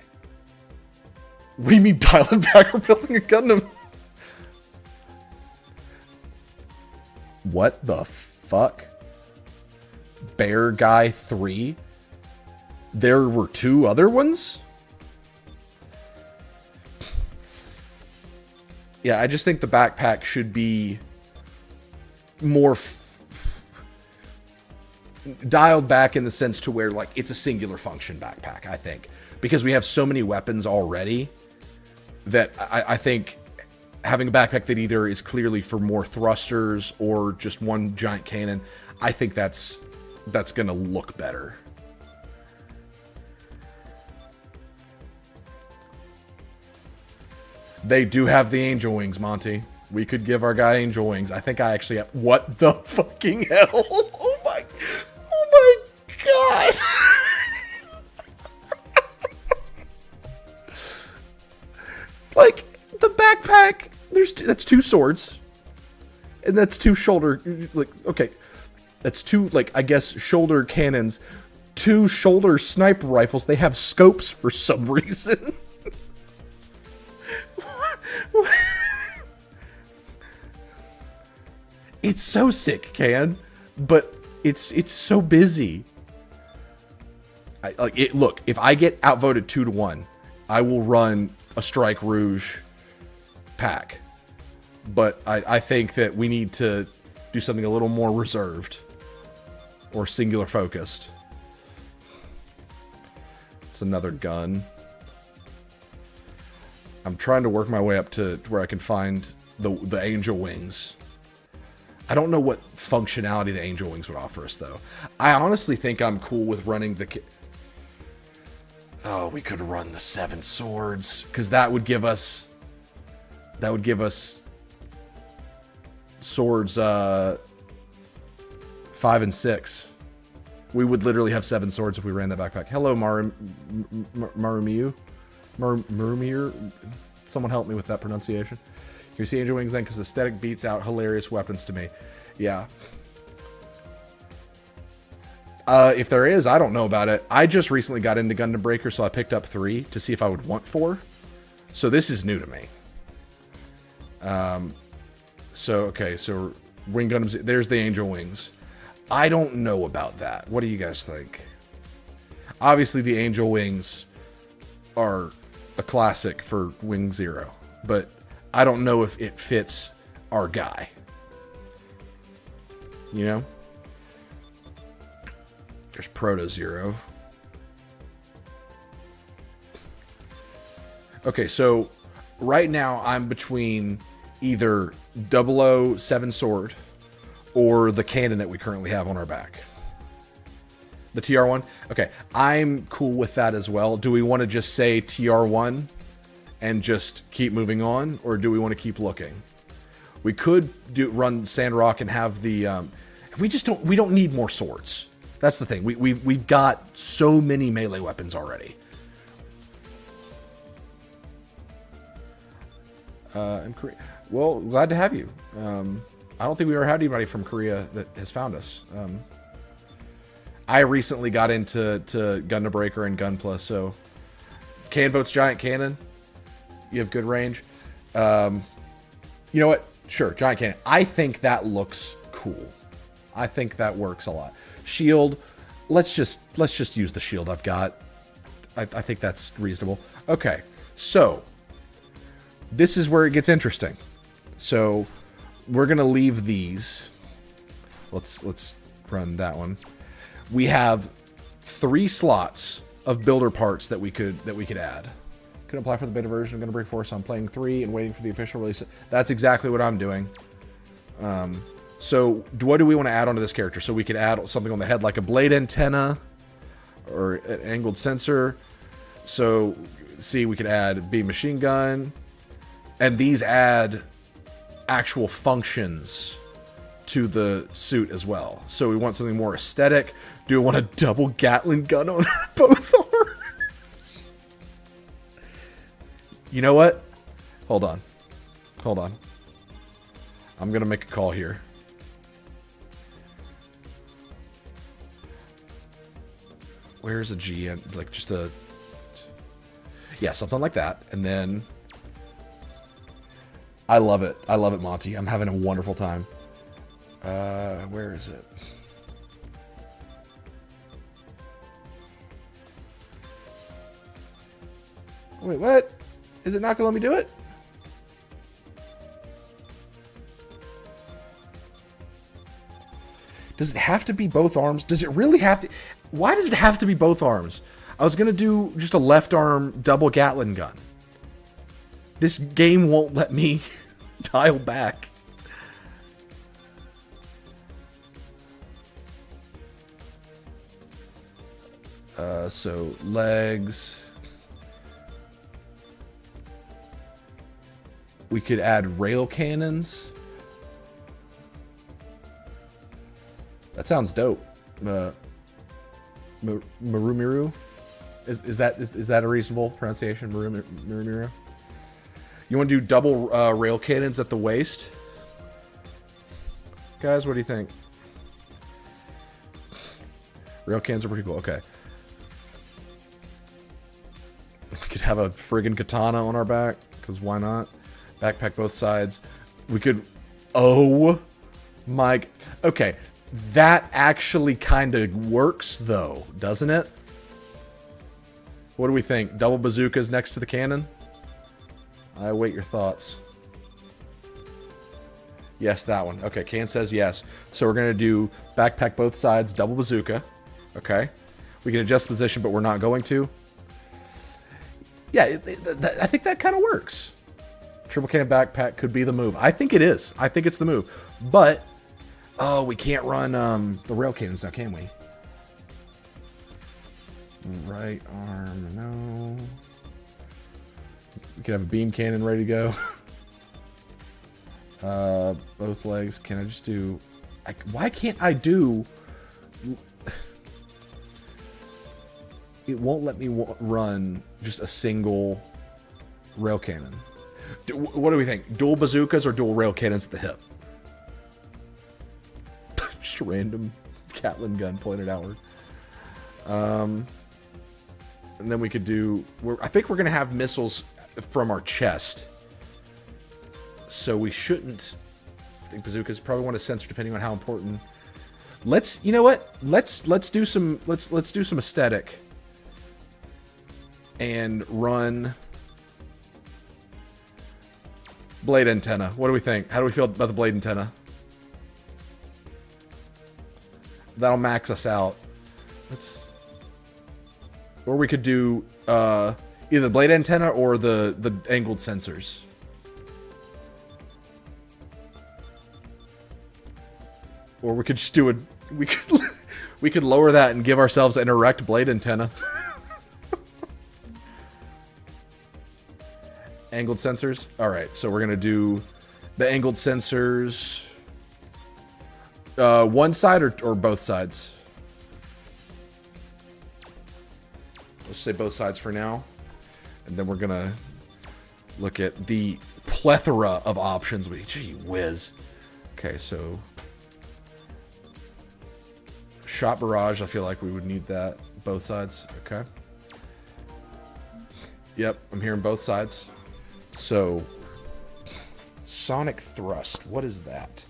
What do you mean dial it back? We're building a Gundam. What the fuck? Bear Guy 3? There were 2 other ones? Yeah, I just think the backpack should be more... dialed back in the sense to where, like, it's a singular function backpack, I think. Because we have so many weapons already that I think having a backpack that either is clearly for more thrusters or just one giant cannon, I think that's going to look better. They do have the angel wings, Monty. We could give our guy angel wings. I think I actually have... What the fucking hell? Oh my god. Like, the backpack, that's 2 swords. And that's 2 shoulder, like, okay. That's 2, like, I guess, shoulder cannons. 2 shoulder sniper rifles. They have scopes for some reason. It's so sick, Can. But it's so busy. Look, if I get outvoted 2-1, I will run a Strike Rouge pack. But I think that we need to do something a little more reserved or singular focused. It's another gun. I'm trying to work my way up to where I can find the angel wings. I don't know what functionality the angel wings would offer us, though. I honestly think I'm cool with running the... Oh, we could run the 7 swords, because that would give us... That would give us swords 5 and 6. We would literally have 7 swords if we ran that backpack. Hello, Marumiu. Marumir. Someone help me with that pronunciation. You see angel wings then, because the aesthetic beats out hilarious weapons to me. Yeah. If there is, I don't know about it. I just recently got into Gundam Breaker, so I picked up 3 to see if I would want 4. So this is new to me. Okay, so Wing Gundams, there's the angel wings. I don't know about that. What do you guys think? Obviously, the angel wings are a classic for Wing Zero, but I don't know if it fits our guy. You know? There's Proto Zero. Okay, so right now I'm between either 007 sword or the cannon that we currently have on our back. The TR1? Okay, I'm cool with that as well. Do we want to just say TR1 and just keep moving on, or do we want to keep looking? We could run Sandrock and have the... we don't need more swords. That's the thing. We've got so many melee weapons already. In Korea. Well, glad to have you. I don't think we ever had anybody from Korea that has found us. I recently got into Gundam Breaker and Gunpla, so Can votes Giant Cannon. You have good range. You know what? Sure, Giant Cannon. I think that looks cool. I think that works a lot. Shield. Let's just use the shield I've got. I think that's reasonable. Okay, so this is where it gets interesting. So we're gonna leave these. Let's run that one. We have 3 slots of builder parts that we could add. Couldn't apply for the beta version of Gundam Breaker 4, so I'm playing 3 and waiting for the official release. That's exactly what I'm doing. So what do we want to add onto this character? So we could add something on the head like a blade antenna or an angled sensor. So see, we could add beam machine gun, and these add actual functions to the suit as well. So we want something more aesthetic. Do we want a double Gatling gun on both arms? You know what? Hold on. I'm gonna make a call here. Where's a GN? Like just a... Yeah, something like that. And then... I love it. I love it, Monty. I'm having a wonderful time. Where is it? Wait, what? Is it not gonna let me do it? Does it have to be both arms? Does it really have to? Why does it have to be both arms? I was gonna do just a left arm double Gatling gun. This game won't let me dial back. So legs. We could add rail cannons. That sounds dope. Marumiru? Is that a reasonable pronunciation? Marumiru? You want to do double rail cannons at the waist? Guys, what do you think? Rail cannons are pretty cool. Okay. We could have a friggin' katana on our back, because why not? Backpack both sides. We could... Oh my... Okay. That actually kind of works, though, doesn't it? What do we think? Double bazookas next to the cannon? I await your thoughts. Yes, that one. Okay, Can says yes. So we're going to do backpack both sides, double bazooka. Okay. We can adjust position, but we're not going to. Yeah, I think that kind of works. Triple cannon backpack could be the move. I think it is. I think it's the move. But, oh, we can't run the rail cannons now, can we? Right arm, no. We could have a beam cannon ready to go. Both legs. Can I just do... why can't I do... It won't let me run just a single rail cannon. What do we think? Dual bazookas or dual rail cannons at the hip? Just a random Gatling gun pointed outward. And then we could do... I think we're going to have missiles from our chest. So we shouldn't... I think bazookas probably want to censor depending on how important... Let's... You know what? Let's do some... Let's do some aesthetic. And run... Blade antenna. What do we think? How do we feel about the blade antenna? That'll max us out. Let's... Or we could do either the blade antenna or the angled sensors. Or we could just do we could lower that and give ourselves an erect blade antenna. Angled sensors. All right, so we're gonna do the angled sensors. One side or both sides. Let's say both sides for now, and then we're gonna look at the plethora of options. Gee whiz. Okay, so shot barrage. I feel like we would need that both sides. Okay. Yep, I'm hearing both sides. So sonic thrust. What is that?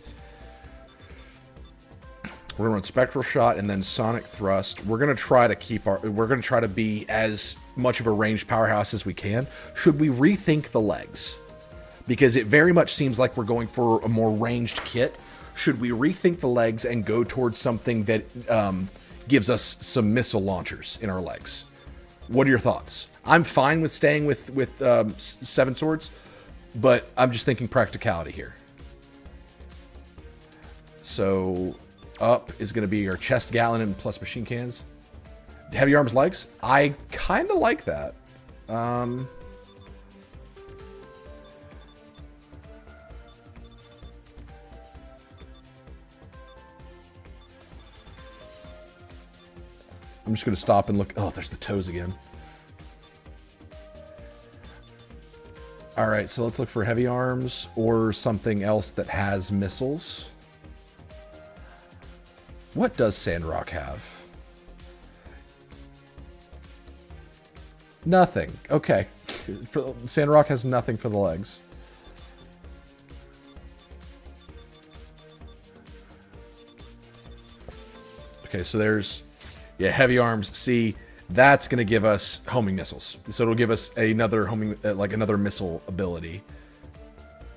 We're gonna run spectral shot and then sonic thrust. We're gonna try to keep we're gonna try to be as much of a ranged powerhouse as we can. Should we rethink the legs? Because it very much seems like we're going for a more ranged kit. Should we rethink the legs and go towards something that gives us some missile launchers in our legs? What are your thoughts? I'm fine with staying with seven swords, but I'm just thinking practicality here. So up is going to be our chest Gatling and plus machine cannons. Heavy arms legs. I kind of like that. I'm just going to stop and look. Oh, there's the toes again. All right, so let's look for heavy arms or something else that has missiles. What does Sandrock have? Nothing. Okay. Sandrock has nothing for the legs. Okay, so there's... Yeah, heavy arms. See, that's going to give us homing missiles. So it'll give us another homing, like another missile ability.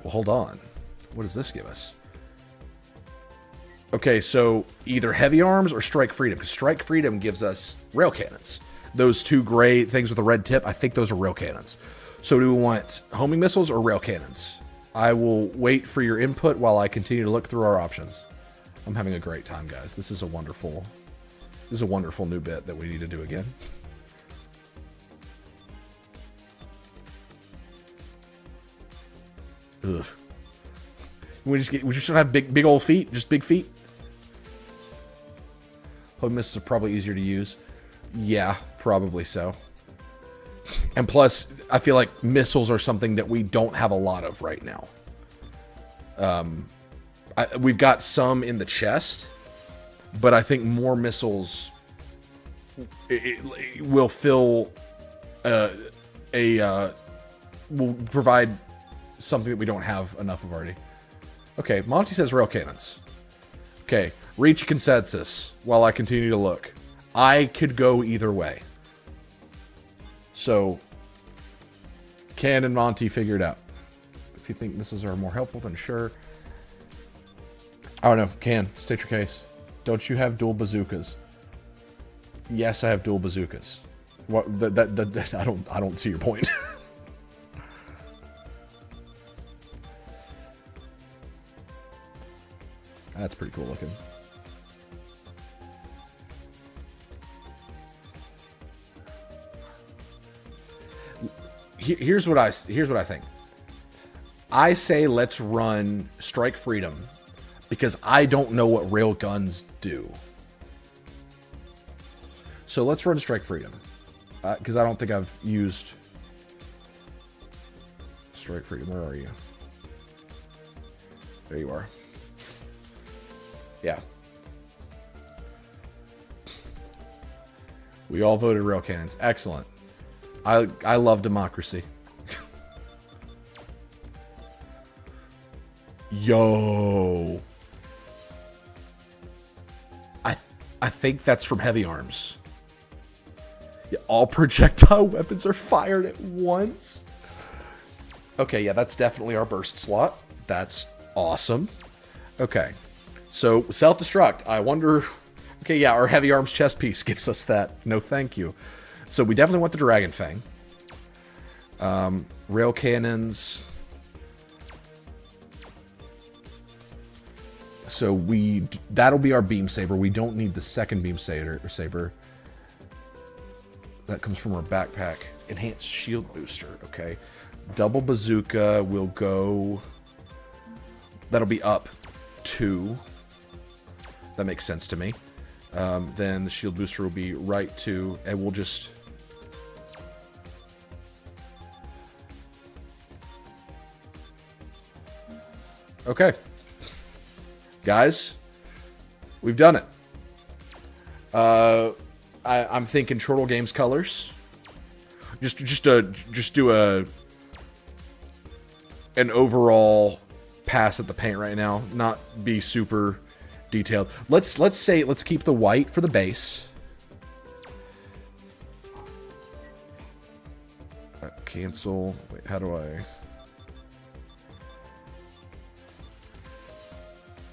Well, hold on. What does this give us? Okay, so either heavy arms or strike freedom. Because strike freedom gives us rail cannons. Those two gray things with a red tip, I think those are rail cannons. So do we want homing missiles or rail cannons? I will wait for your input while I continue to look through our options. I'm having a great time, guys. This is a wonderful new bit that we need to do again. Ugh. We just don't have big old feet, just big feet. Homing missiles are probably easier to use. Yeah, probably so. And plus, I feel like missiles are something that we don't have a lot of right now. We've got some in the chest, but I think more missiles it will fill will provide something that we don't have enough of already. Okay, Monty says rail cannons. Okay, reach a consensus while I continue to look. I could go either way. So, Ken and Monty figure it out. If you think missiles are more helpful, then sure. I don't know. Ken, state your case. Don't you have dual bazookas? Yes, I have dual bazookas. What? I don't see your point. That's pretty cool looking. Here's what I think. I say let's run Strike Freedom because I don't know what rail guns do. So let's run Strike Freedom because I don't think I've used Strike Freedom. Where are you? There you are. Yeah. We all voted rail cannons. Excellent. I love democracy. Yo. I think that's from heavy arms. Yeah, all projectile weapons are fired at once. Okay, yeah, that's definitely our burst slot. That's awesome. Okay. So, self-destruct. I wonder... Okay, yeah, our heavy arms chest piece gives us that. No, thank you. So, we definitely want the Dragon Fang. Rail cannons. So, that'll be our beam saber. We don't need the second beam saber. That comes from our backpack. Enhanced shield booster. Okay. Double bazooka will go... That'll be up 2. That makes sense to me. Then the shield booster will be right 2, and we'll just... Okay. Guys, we've done it. I'm thinking Chortle Games colors. Just do an overall pass at the paint right now, not be super detailed. Let's keep the white for the base. Cancel. Wait, how do I?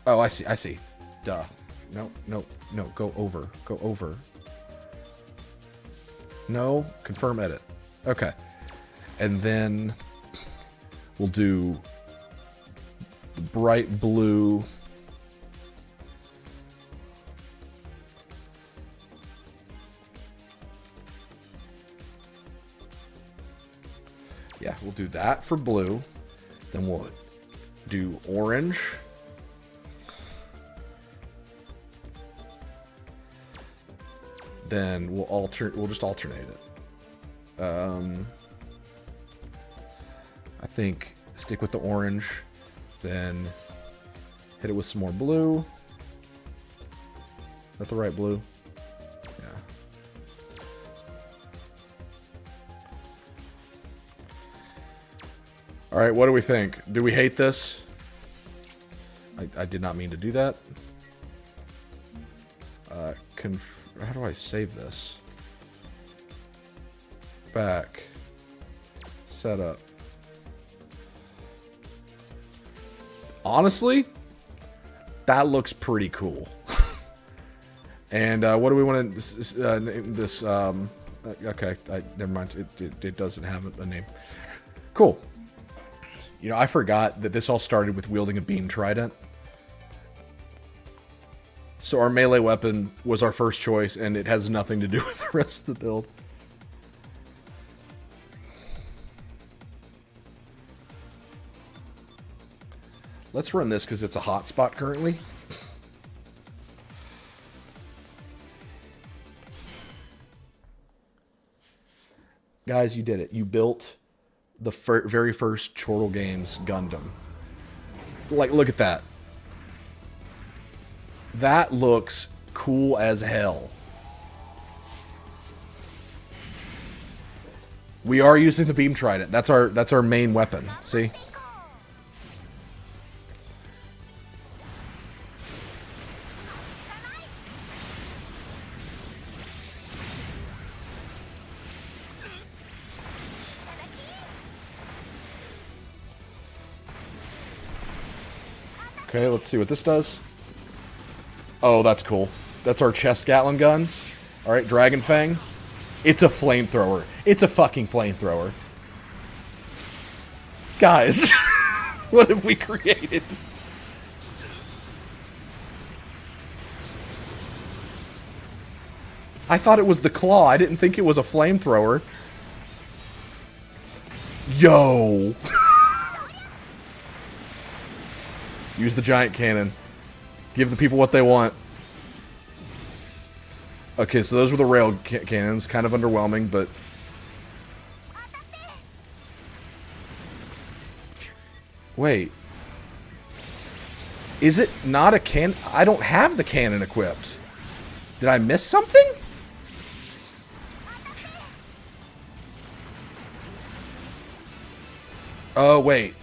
Oh, I see. Duh. No. Go over. No. Confirm edit. Okay. And then we'll do the bright blue. Yeah, we'll do that for blue. Then we'll do orange. Then we'll just alternate it. I think stick with the orange, then hit it with some more blue. Is that the right blue? Yeah. All right, what do we think? Do we hate this? I did not mean to do that. How do I save this? Back. Setup. Honestly, that looks pretty cool. And what do we want to name this? Okay, never mind. It doesn't have a name. Cool. You know, I forgot that this all started with wielding a beam trident. So our melee weapon was our first choice, and it has nothing to do with the rest of the build. Let's run this because it's a hot spot currently. Guys, you did it. You built the very first Chortle Games Gundam. Like, look at that. That looks cool as hell. We are using the beam trident. That's our main weapon. See? Okay, let's see what this does. Oh, that's cool. That's our chest Gatling guns. All right, Dragon Fang. It's a flamethrower. It's a fucking flamethrower. Guys, what have we created? I thought it was the claw. I didn't think it was a flamethrower. Yo. Use the giant cannon. Give the people what they want. Okay, so those were the rail cannons. Kind of underwhelming, but... Wait. Is it not a cannon? I don't have the cannon equipped. Did I miss something? Oh, wait.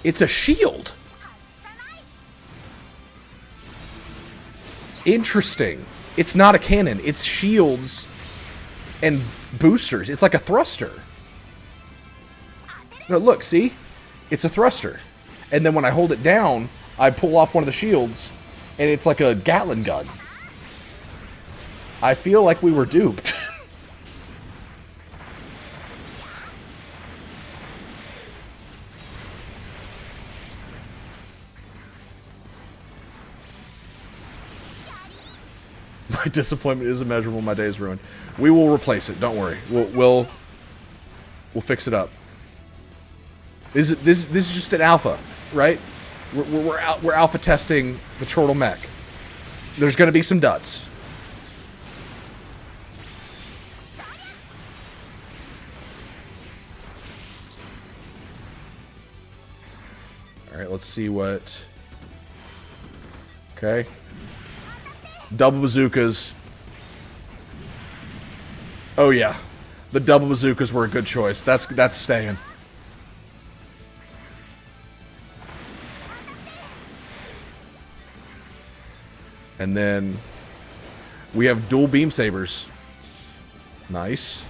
It's a shield. Interesting. It's not a cannon. It's shields and boosters. It's like a thruster. No, look, see? It's a thruster. And then when I hold it down, I pull off one of the shields, and it's like a Gatling gun. I feel like we were duped. My disappointment is immeasurable. My day is ruined. We will replace it. Don't worry. We'll fix it up. This is just an alpha, right? We're alpha testing the Chortle mech. There's going to be some duds. All right, let's see what. Okay. Double bazookas. Oh yeah, the double bazookas were a good choice. That's staying. And then we have dual beam sabers. Nice.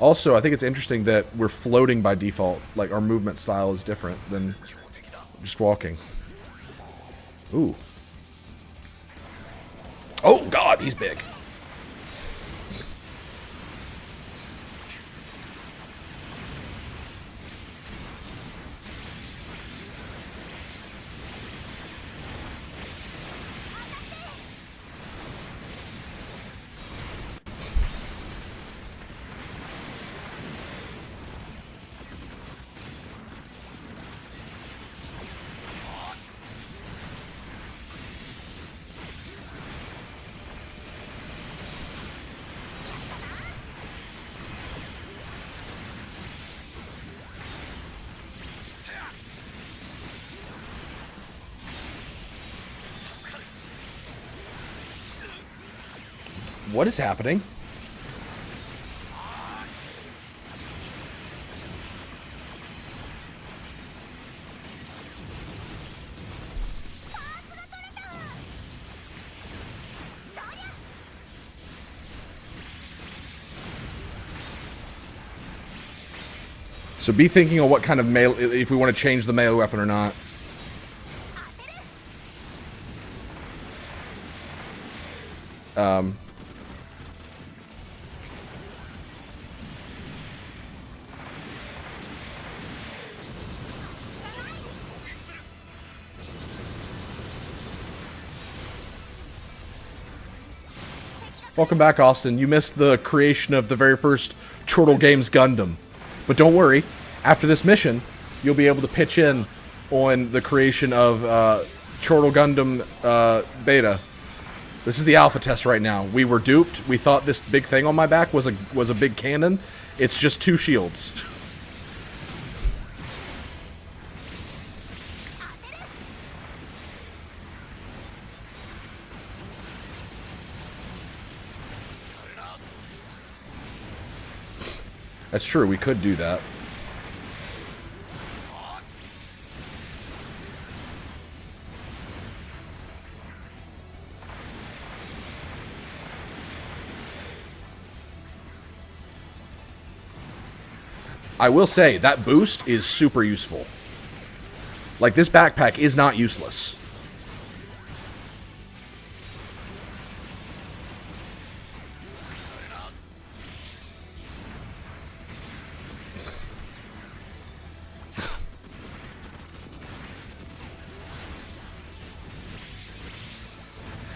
Also, I think it's interesting that we're floating by default. Like, our movement style is different than just walking. Ooh. Oh, God, he's big. What is happening? So be thinking of what kind of melee, if we want to change the melee weapon or not. Welcome back, Austin. You missed the creation of the very first Chortle Games Gundam. But don't worry, after this mission, you'll be able to pitch in on the creation of Chortle Gundam beta. This is the alpha test right now. We were duped. We thought this big thing on my back was a big cannon. It's just 2 shields. That's true. We could do that. I will say, that boost is super useful. Like, this backpack is not useless.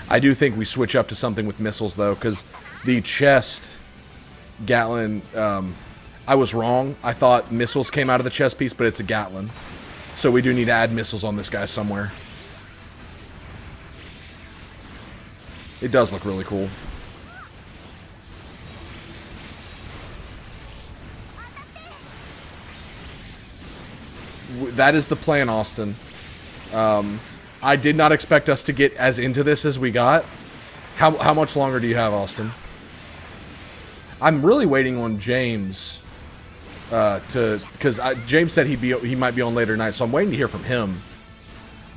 I do think we switch up to something with missiles, though, because the chest Gatlin... I was wrong. I thought missiles came out of the chest piece, but it's a Gatlin. So we do need to add missiles on this guy somewhere. It does look really cool. That is the plan, Austin. I did not expect us to get as into this as we got. How much longer do you have, Austin? I'm really waiting on James... because James said he might be on later night, so I'm waiting to hear from him.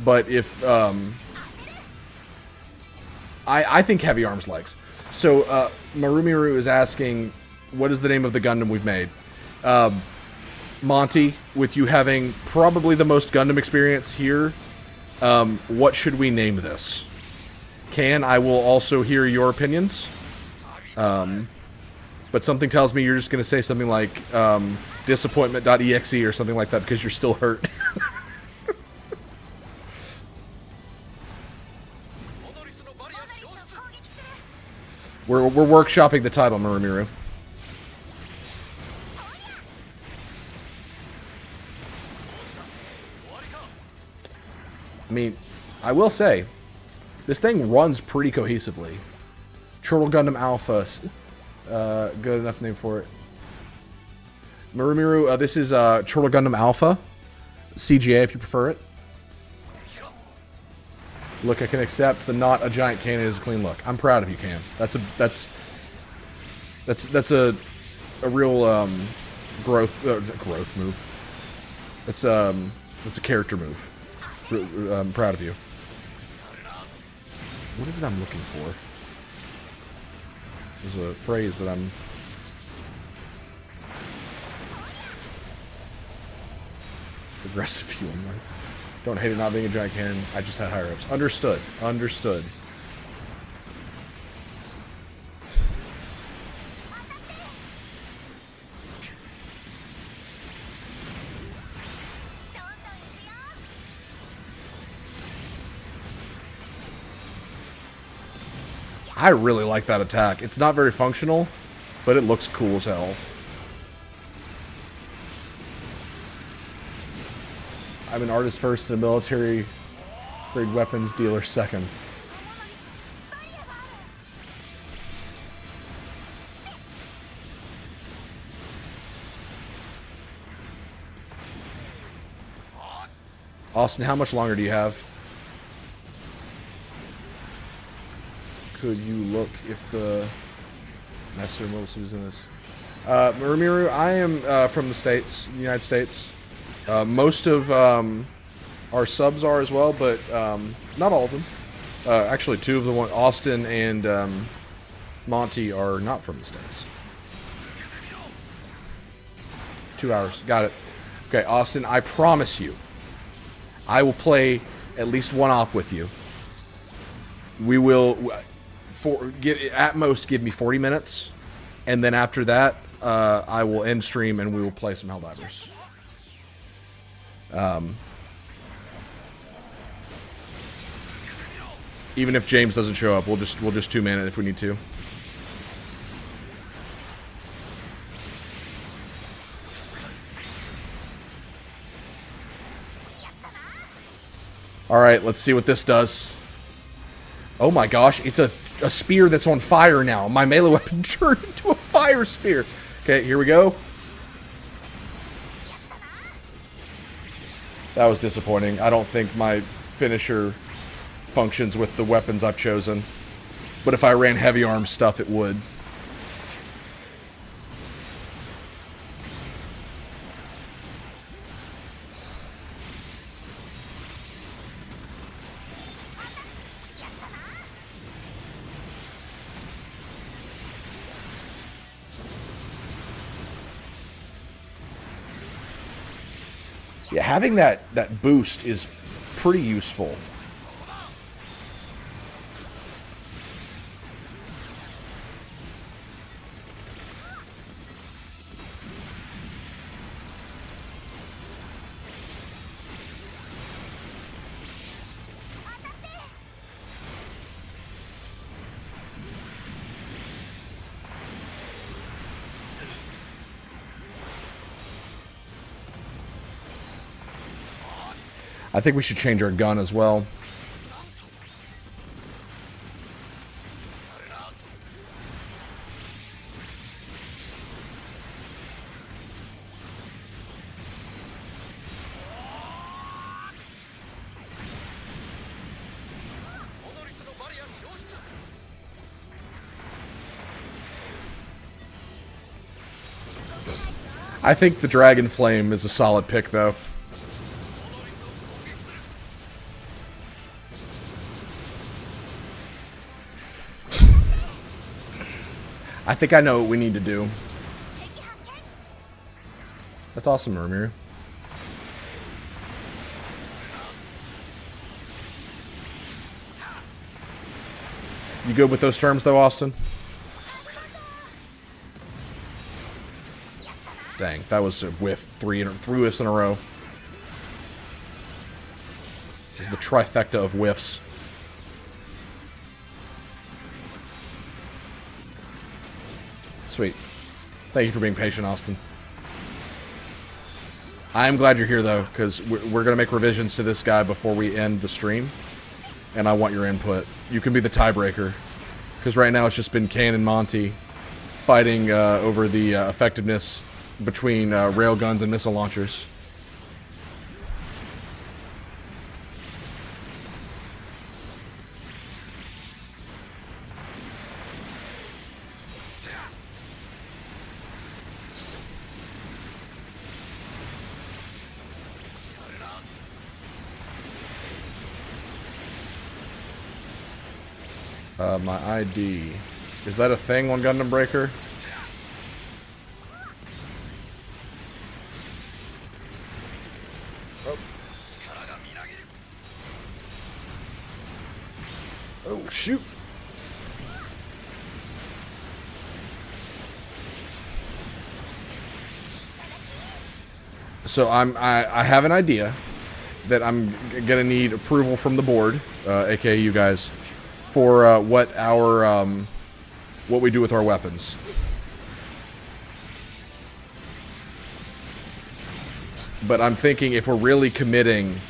But if I think heavy arms legs. So Marumiru is asking, what is the name of the Gundam we've made? Monty, with you having probably the most Gundam experience here, what should we name this? I will also hear your opinions. But something tells me you're just going to say something like disappointment.exe or something like that because you're still hurt. We're workshopping the title, Marumiru. I mean, I will say, this thing runs pretty cohesively. Chortle Gundam Alpha... good enough name for it. Marumiru, this is Chortle Gundam Alpha. CGA if you prefer it. Look, I can accept the not a giant cannon is a clean look. I'm proud of you, Cam. That's a real growth move. That's a character move. I'm proud of you. What is it I'm looking for? There's a phrase that I'm... Aggressive fueling. Don't hate it not being a giant cannon. I just had higher ups. Understood. Understood. I really like that attack. It's not very functional, but it looks cool as hell. I'm an artist first and a military grade weapons dealer second. Austin, how much longer do you have? Could you look if the Master Milsu is in this? Marumiru, I am from the States, United States. Most of our subs are as well, but not all of them. Actually, two of the one, Austin and Monty, are not from the States. 2 hours. Got it. Okay, Austin, I promise you, I will play at least one op with you. We will... at most give me 40 minutes, and then after that I will end stream and we will play some Helldivers. Even if James doesn't show up, we'll just two-man it if we need to. Alright, let's see what this does. Oh my gosh, it's a spear that's on fire now. My melee weapon turned into a fire spear. Okay, here we go. That was disappointing. I don't think my finisher functions with the weapons I've chosen. But if I ran heavy arm stuff, it would. Yeah, having that boost is pretty useful. I think we should change our gun as well. I think the Dragon Flame is a solid pick, though. I think I know what we need to do. That's awesome, Ramiro. You good with those terms, though, Austin? Dang, that was a whiff. Three whiffs in a row. This is the trifecta of whiffs. Sweet. Thank you for being patient, Austin. I am glad you're here, though, because we're going to make revisions to this guy before we end the stream. And I want your input. You can be the tiebreaker. Because right now it's just been Ken and Monty fighting over the effectiveness between railguns and missile launchers. My ID. Is that a thing on Gundam Breaker? Oh. Oh, shoot. So I have an idea that I'm gonna need approval from the board, aka you guys, for what we do with our weapons. But I'm thinking if we're really committing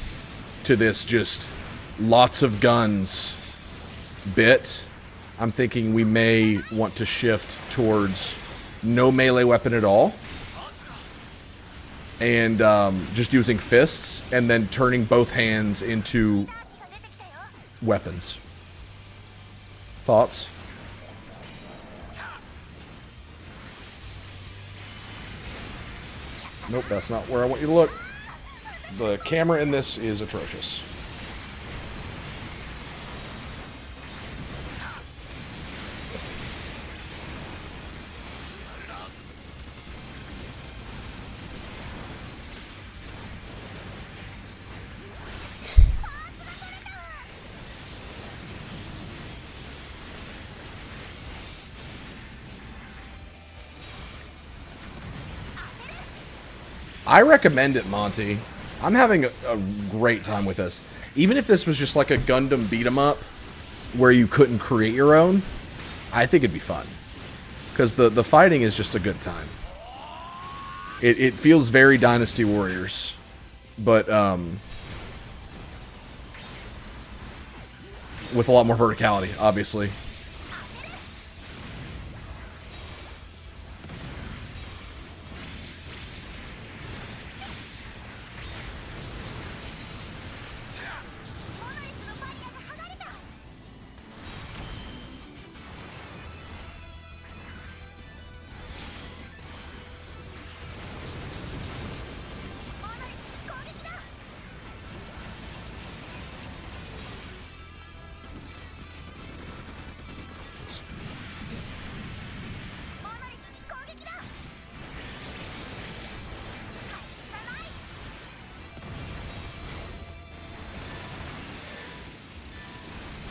to this just lots of guns bit, I'm thinking we may want to shift towards no melee weapon at all. And just using fists and then turning both hands into weapons. Thoughts? Nope, that's not where I want you to look. The camera in this is atrocious. I recommend it, Monty. I'm having a great time with this. Even if this was just like a Gundam beat-em-up where you couldn't create your own, I think it'd be fun. Because the fighting is just a good time. It feels very Dynasty Warriors. But, with a lot more verticality, obviously.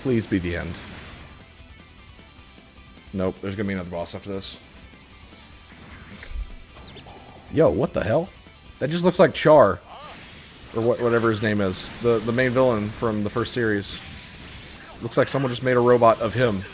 Please be the end. Nope, there's gonna be another boss after this. Yo, what the hell? That just looks like Char. Or whatever his name is. The main villain from the first series. Looks like someone just made a robot of him.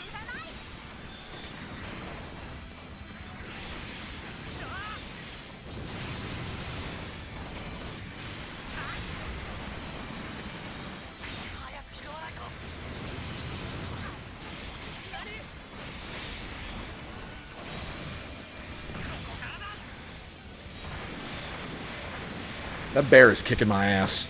That bear is kicking my ass.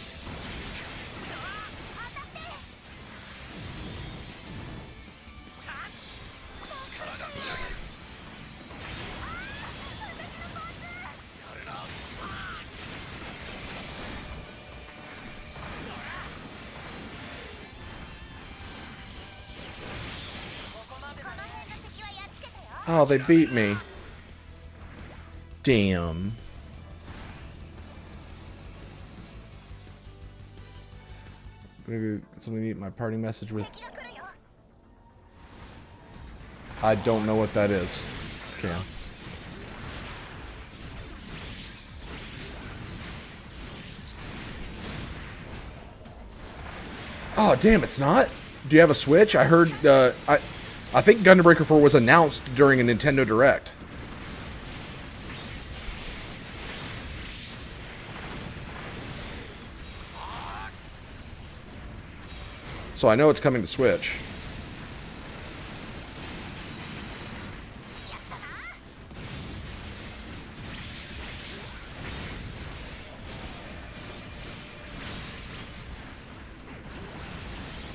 Oh, they beat me. Damn. Maybe somebody need my party message with. I don't know what that is. Okay. Oh, damn, it's not? Do you have a Switch? I heard, I think Gundam Breaker 4 was announced during a Nintendo Direct. So I know it's coming to Switch.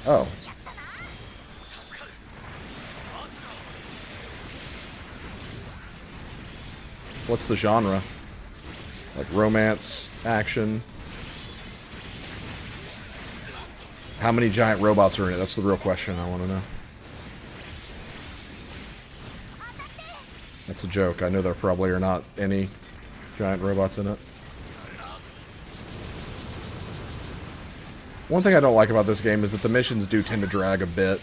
Oh. What's the genre? Like romance, action? How many giant robots are in it? That's the real question I want to know. That's a joke. I know there probably are not any giant robots in it. One thing I don't like about this game is that the missions do tend to drag a bit.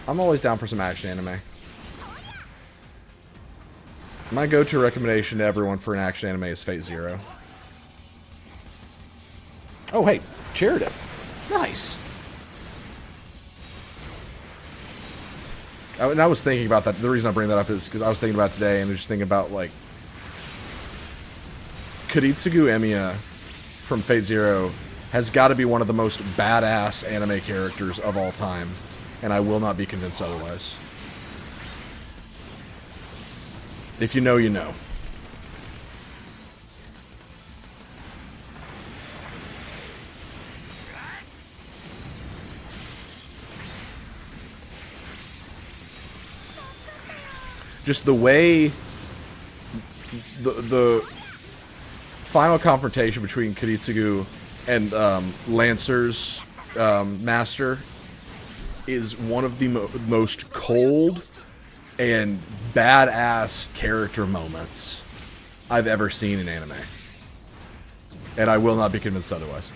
I'm always down for some action anime. My go-to recommendation to everyone for an action anime is Fate Zero. Oh, hey, Chariot. Nice. And I was thinking about that. The reason I bring that up is because I was thinking about it today and just thinking about, like, Kiritsugu Emiya from Fate Zero has got to be one of the most badass anime characters of all time. And I will not be convinced otherwise. If you know, you know. Just the way the final confrontation between Kiritsugu and Lancer's master is one of the most cold and badass character moments I've ever seen in anime. And I will not be convinced otherwise.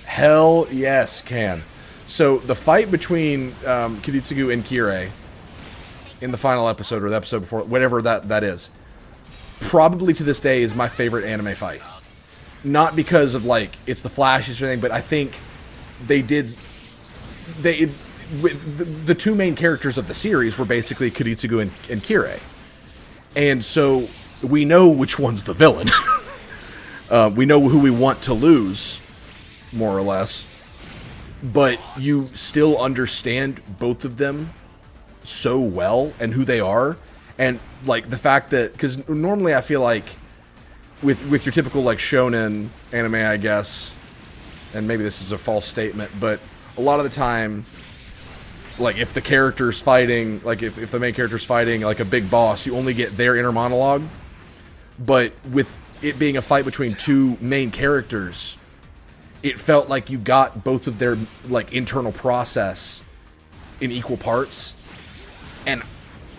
Hell yes, can. So the fight between Kiritsugu and Kirei in the final episode, or the episode before, whatever that is, probably to this day is my favorite anime fight. not because of like it's the flashiest or anything, but I think they the two main characters of the series were basically Kiritsugu and Kirei, and so we know which one's the villain. We know who we want to lose, more or less, but you still understand both of them so well and who they are, and like the fact that, because normally I feel like with your typical like shonen anime, I guess, and maybe this is a false statement, but a lot of the time, like if the character's fighting, like if the main character's fighting like a big boss, you only get their inner monologue. But with it being a fight between two main characters, it felt like you got both of their like internal process in equal parts, and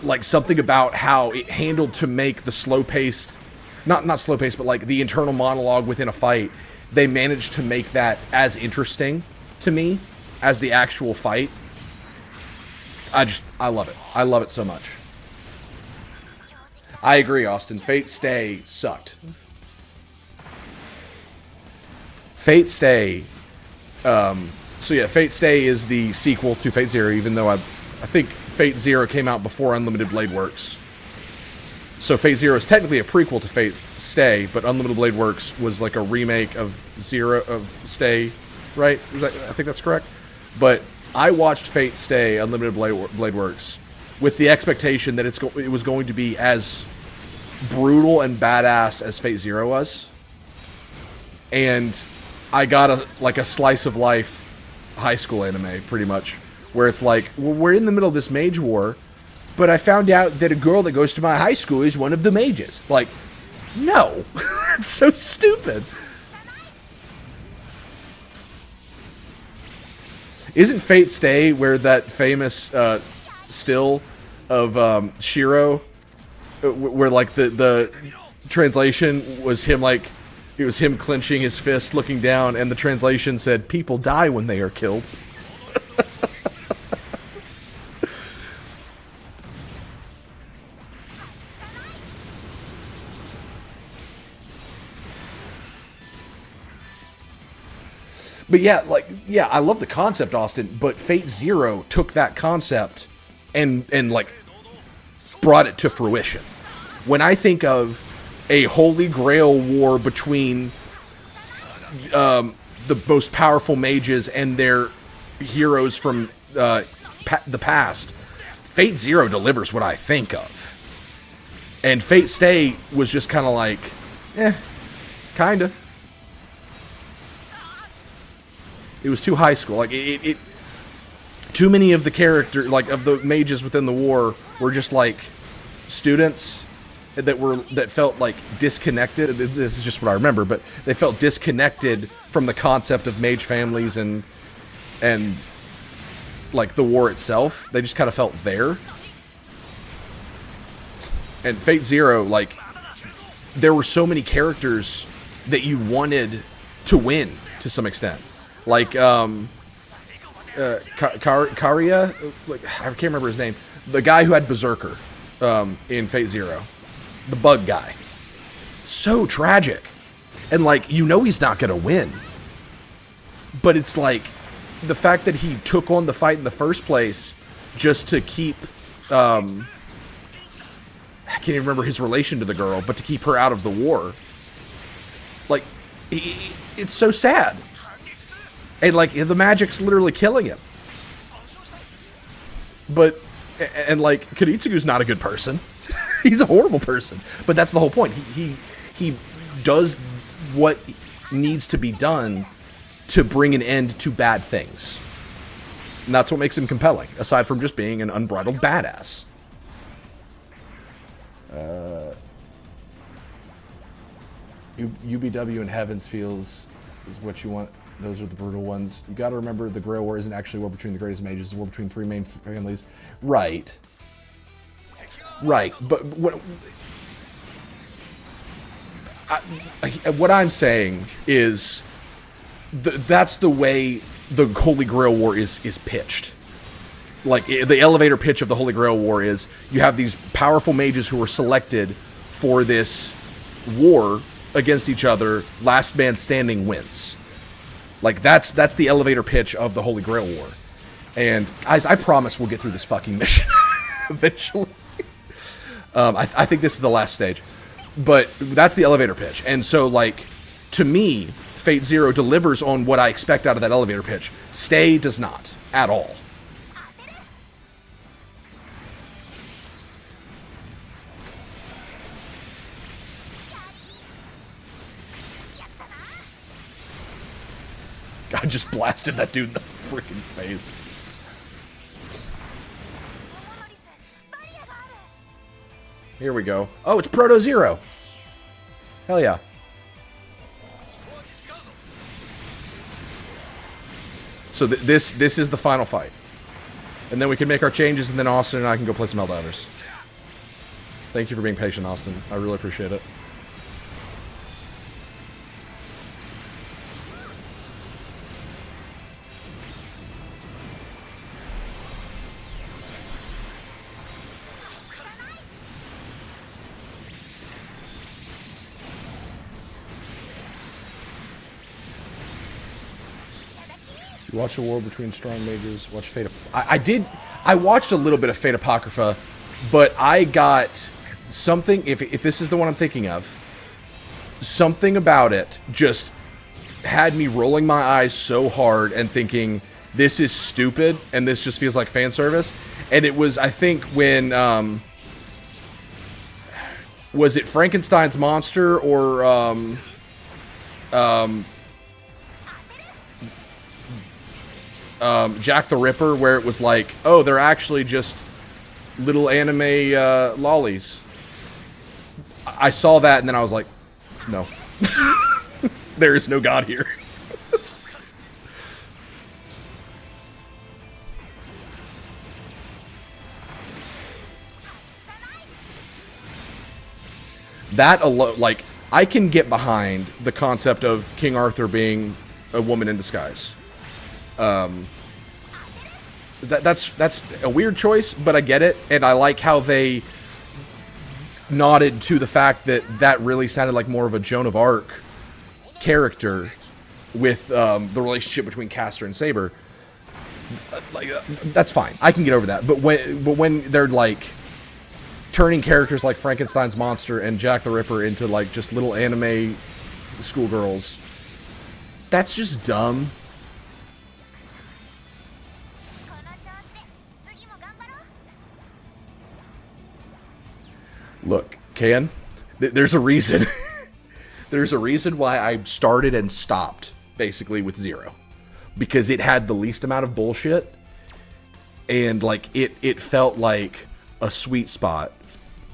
like something about how it handled to make the slow-paced, not slow-paced, but like the internal monologue within a fight, they managed to make that as interesting to me as the actual fight. I love it. I love it so much. I agree, Austin. Fate Stay sucked. Fate Stay. So yeah, Fate Stay is the sequel to Fate Zero, even though I think Fate Zero came out before Unlimited Blade Works. So Fate Zero is technically a prequel to Fate Stay, but Unlimited Blade Works was like a remake of Stay, right? I think that's correct. But I watched Fate Stay, Unlimited Blade Works, with the expectation that it was going to be as brutal and badass as Fate Zero was, and I got a slice of life high school anime, pretty much, where it's like, well, we're in the middle of this mage war, but I found out that a girl that goes to my high school is one of the mages. Like, no. It's so stupid. Isn't Fate Stay where that famous still of Shiro, where like the translation was him, like it was him clenching his fist looking down, and the translation said, "People die when they are killed." But yeah, I love the concept, Austin, but Fate Zero took that concept and like brought it to fruition. When I think of a holy grail war between the most powerful mages and their heroes from the past, Fate Zero delivers what I think of. And Fate Stay was just kind of like, kinda. It was too high school. Like it too many of the character, like of the mages within the war, were just like students that felt like disconnected. This is just what I remember, but they felt disconnected from the concept of mage families and like the war itself. They just kind of felt there. And Fate Zero, like, there were so many characters that you wanted to win to some extent. Like, Karia, like, I can't remember his name. The guy who had Berserker in Fate Zero. The bug guy. So tragic. And, like, you know he's not going to win. But it's like, the fact that he took on the fight in the first place just to keep, I can't even remember his relation to the girl, but to keep her out of the war. Like, it's so sad. And, like, the magic's literally killing him. But, and like, Kiritsugu's not a good person. He's a horrible person. But that's the whole point. He does what needs to be done to bring an end to bad things. And that's what makes him compelling, aside from just being an unbridled badass. UBW and Heavens feels is what you want. Those are the brutal ones. You got to remember the Grail War isn't actually a war between the greatest mages. It's a war between three main families. Right. Right. But what I'm saying is that's the way the Holy Grail War is pitched. Like, the elevator pitch of the Holy Grail War is you have these powerful mages who were selected for this war, against each other, last man standing wins. Like, that's the elevator pitch of the Holy Grail War. And, guys, I promise we'll get through this fucking mission eventually. I think this is the last stage. But that's the elevator pitch. And so, like, to me, Fate Zero delivers on what I expect out of that elevator pitch. Stay does not, at all. I just blasted that dude in the freaking face. Here we go. Oh, it's Proto Zero. Hell yeah. So this is the final fight. And then we can make our changes, and then Austin and I can go play some Helldivers. Thank you for being patient, Austin. I really appreciate it. You watch a war between strong mages. Watch Fate. I watched a little bit of Fate Apocrypha, but I got something. If this is the one I'm thinking of, something about it just had me rolling my eyes so hard and thinking, this is stupid, and this just feels like fan service. And it was, I think, when was it Frankenstein's monster or Jack the Ripper, where it was like, oh, they're actually just little anime lollies. I saw that, and then I was like, no. There is no God here. That alone, like, I can get behind the concept of King Arthur being a woman in disguise. That's a weird choice, but I get it, and I like how they nodded to the fact that that really sounded like more of a Joan of Arc character with the relationship between Castor and Saber. That's fine. I can get over that. But when they're like turning characters like Frankenstein's monster and Jack the Ripper into like just little anime schoolgirls, that's just dumb. Look, Ken, there's a reason. There's a reason why I started and stopped, basically, with Zero. Because it had the least amount of bullshit, and, like, it felt like a sweet spot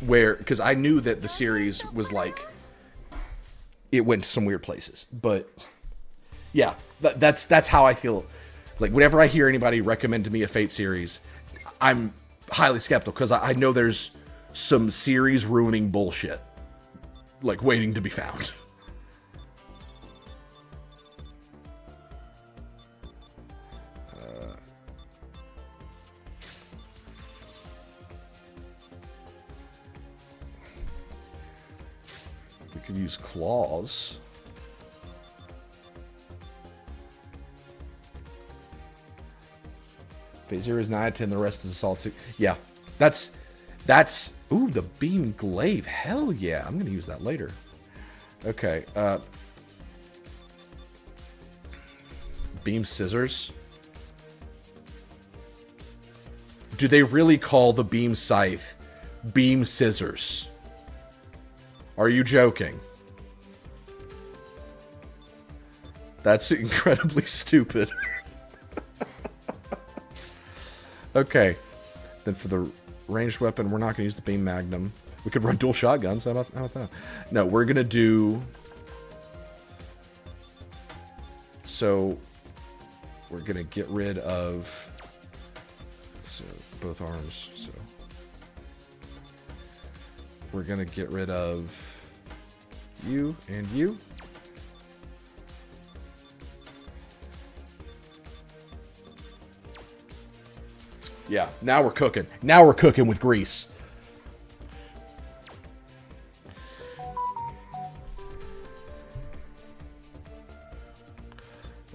where, because I knew that the series was, like, it went to some weird places. But, yeah, that's how I feel. Like, whenever I hear anybody recommend to me a Fate series, I'm highly skeptical, because I know there's some series ruining bullshit, like, waiting to be found. We could use claws. Phase 0 is 9 out of 10, the rest is Assault 6. Yeah, that's... Ooh, the beam glaive. Hell yeah. I'm going to use that later. Okay. Beam scissors. Do they really call the beam scythe beam scissors? Are you joking? That's incredibly stupid. Okay. Then for the ranged weapon, we're not going to use the beam magnum. We could run dual shotguns. How about that? No, we're going to do... So, we're going to get rid of... So, both arms. So, we're going to get rid of you and you. Yeah, now we're cooking. Now we're cooking with grease.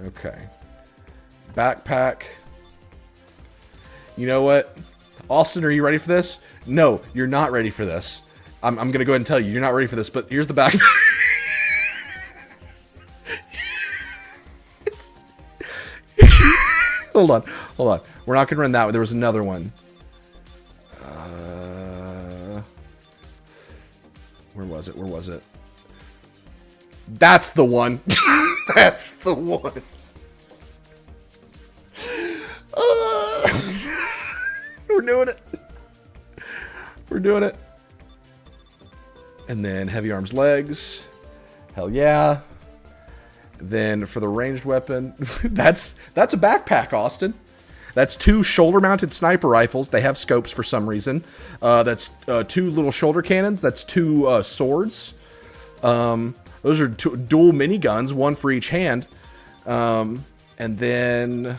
Okay. Backpack. You know what? Austin, are you ready for this? No, you're not ready for this. I'm going to go ahead and tell you, you're not ready for this, but here's the back. Hold on. We're not going to run that one. There was another one. Where was it? That's the one. That's the one. We're doing it. And then heavy arms, legs. Hell yeah. Then for the ranged weapon, that's a backpack, Austin. That's 2 shoulder-mounted sniper rifles. They have scopes for some reason. That's 2 little shoulder cannons. That's 2 swords. Those are dual miniguns, 1 for each hand. And then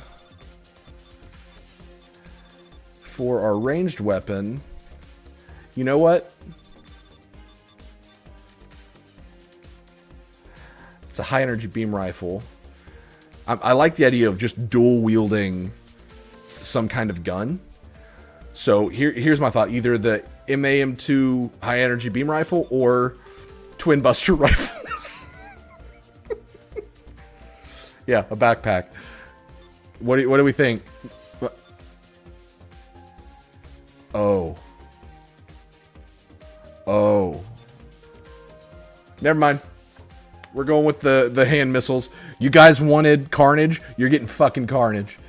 for our ranged weapon, you know what? It's a high-energy beam rifle. I like the idea of just dual-wielding some kind of gun. So here's my thought. Either the MAM2 high-energy beam rifle or twin buster rifles. Yeah, a backpack. What do we think? Oh. Never mind. We're going with the hand missiles. You guys wanted carnage. You're getting fucking carnage.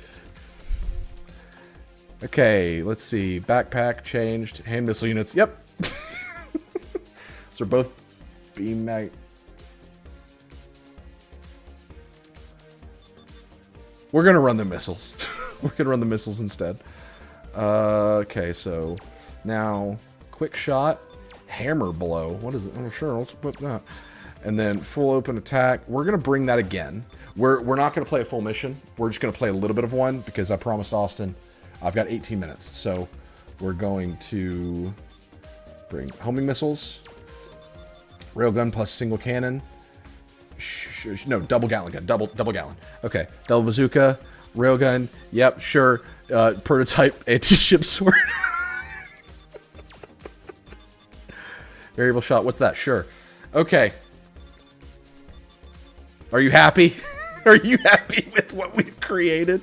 Okay, let's see. Backpack changed. Hand missile units. Yep. So both beam mag. We're gonna run the missiles. We're gonna run the missiles instead. Okay, so now quick shot, hammer blow. What is it? Oh, sure. Let's put that. And then full open attack. We're gonna bring that again. We're not gonna play a full mission. We're just gonna play a little bit of one because I promised Austin I've got 18 minutes. So we're going to bring homing missiles, railgun plus single cannon. No, double gallon gun. Double gallon. Okay, double bazooka, railgun. Yep, sure. Prototype anti-ship sword. Variable shot. What's that? Sure. Okay. Are you happy? Are you happy with what we've created?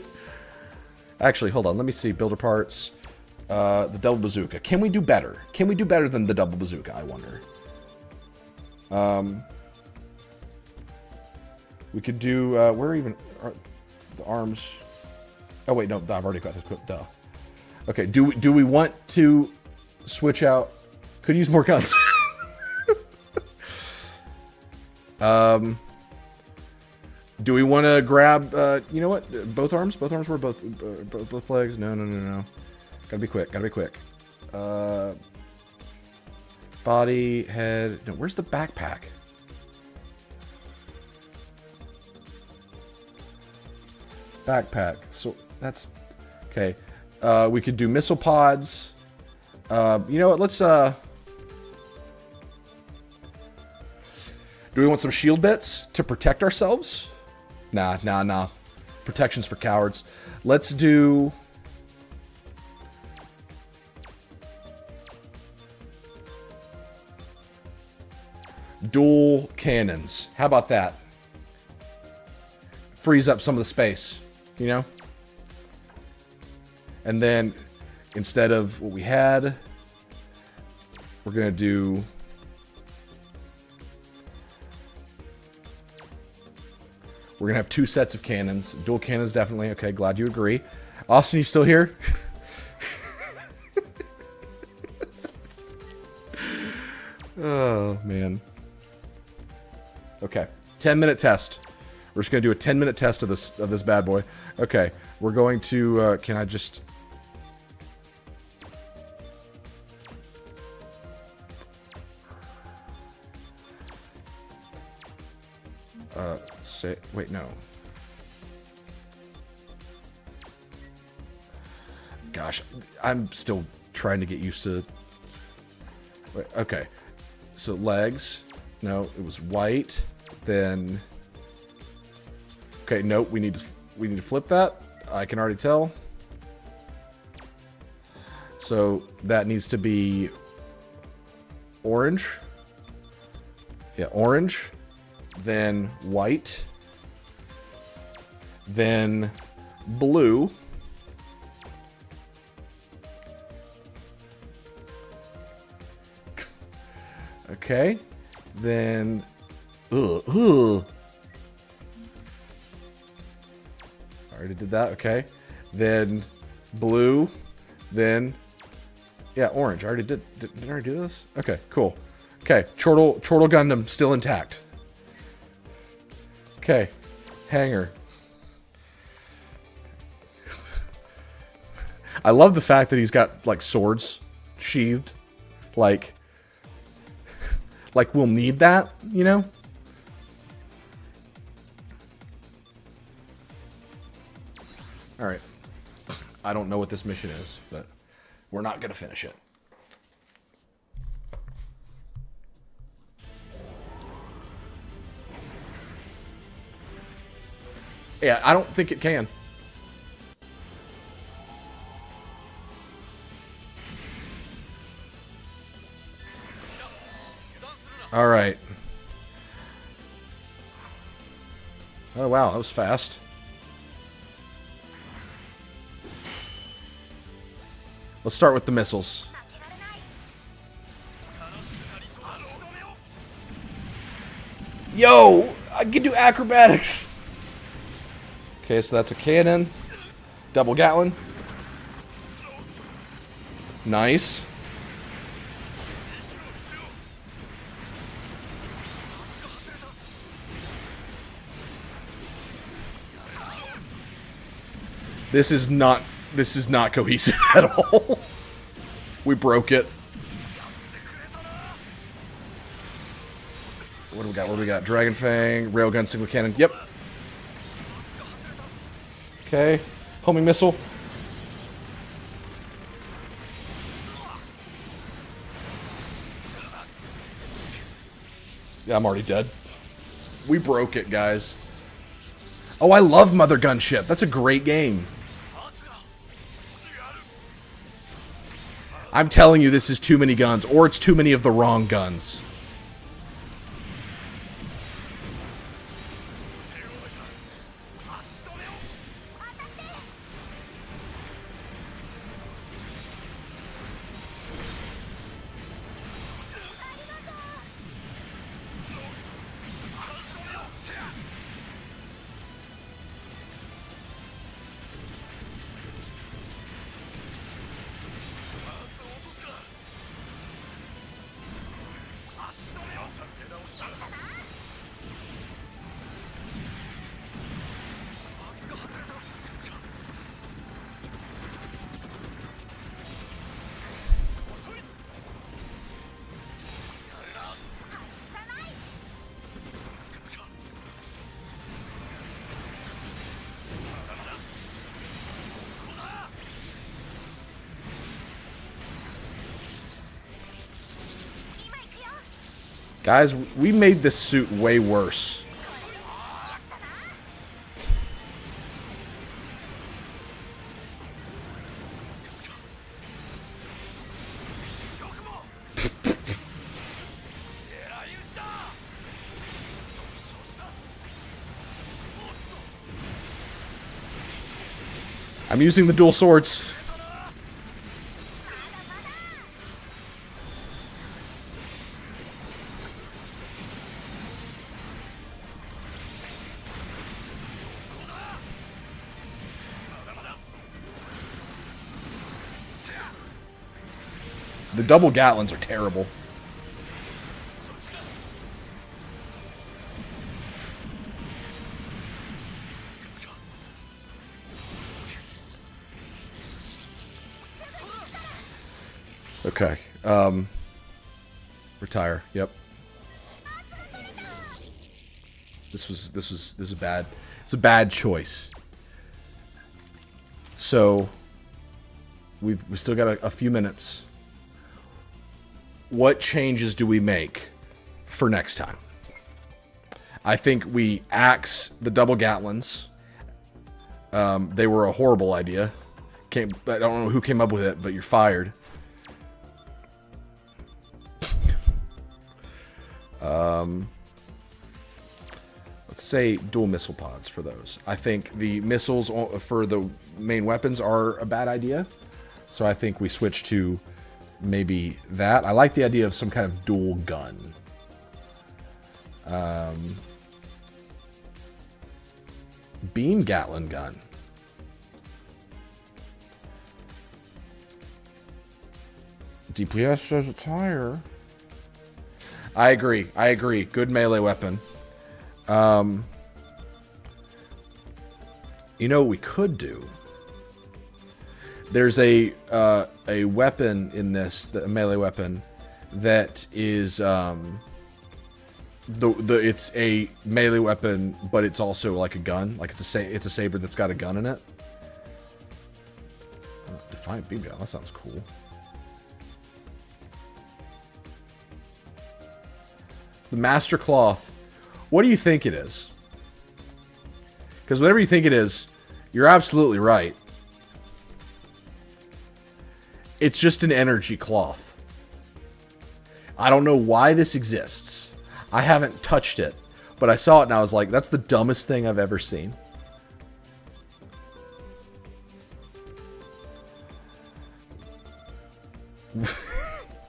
Actually, hold on. Let me see. Builder parts. The double bazooka. Can we do better? Can we do better than the double bazooka? I wonder. We could do. Where even are the arms? Oh wait, no. I've already got this equipped. Duh. Okay. Do we want to switch out? Could use more guns. Do we want to grab, you know what? Both arms? Both arms were both legs? No. Gotta be quick. Body, head. No, where's the backpack? Backpack. So that's okay. We could do missile pods. You know what? Let's, do we want some shield bits to protect ourselves? Nah. Protection's for cowards. Let's do... dual cannons. How about that? Frees up some of the space, you know? And then, instead of what we had, we're going to do... we're going to have 2 sets of cannons. Dual cannons, definitely. Okay, glad you agree. Austin, you still here? Oh, man. Okay, 10-minute test. We're just going to do a 10-minute test of this bad boy. Okay, we're going to... can I just... wait, no. Gosh, I'm still trying to get used to... wait, okay. So legs. No, it was white. Then... Okay, nope. We need to flip that. I can already tell. So that needs to be orange. Yeah, orange. Then white. Then blue. Okay. Then I already did that. Okay. Then blue. Then yeah, orange. I already did I already do this? Okay, cool. Okay, Chortle Gundam still intact. Okay. Hanger. I love the fact that he's got like swords sheathed. Like we'll need that, you know? All right. I don't know what this mission is, but we're not going to finish it. Yeah, I don't think it can. All right. Oh, wow. That was fast. Let's start with the missiles. Yo! I can do acrobatics! Okay, so that's a cannon. Double Gatlin. Nice. This is not cohesive at all. We broke it. What do we got? What do we got? Dragon Fang, Railgun, Single Cannon. Yep. Okay. Homing missile. Yeah, I'm already dead. We broke it, guys. Oh, I love Mother Gunship. That's a great game. I'm telling you, this is too many guns, or it's too many of the wrong guns. Guys, we made this suit way worse. I'm using the dual swords. The double Gatlins are terrible. Okay. Retire. Yep. This is bad. It's a bad choice. So we still got a few minutes. What changes do we make for next time? I think we axe the double Gatlins. They were a horrible idea. I don't know who came up with it, but you're fired. Let's say dual missile pods for those. I think the missiles for the main weapons are a bad idea. So I think we switch to maybe that. I like the idea of some kind of dual gun. Beam Gatlin gun. DPS says it's higher. I agree. Good melee weapon. You know what we could do? There's a weapon in this, a melee weapon, that is it's a melee weapon, but it's also like a gun. Like it's a saber that's got a gun in it. Defiant beam gun. That sounds cool. The Master Cloth. What do you think it is? Because whatever you think it is, you're absolutely right. It's just an energy cloth. I don't know why this exists. I haven't touched it, but I saw it and I was like, that's the dumbest thing I've ever seen.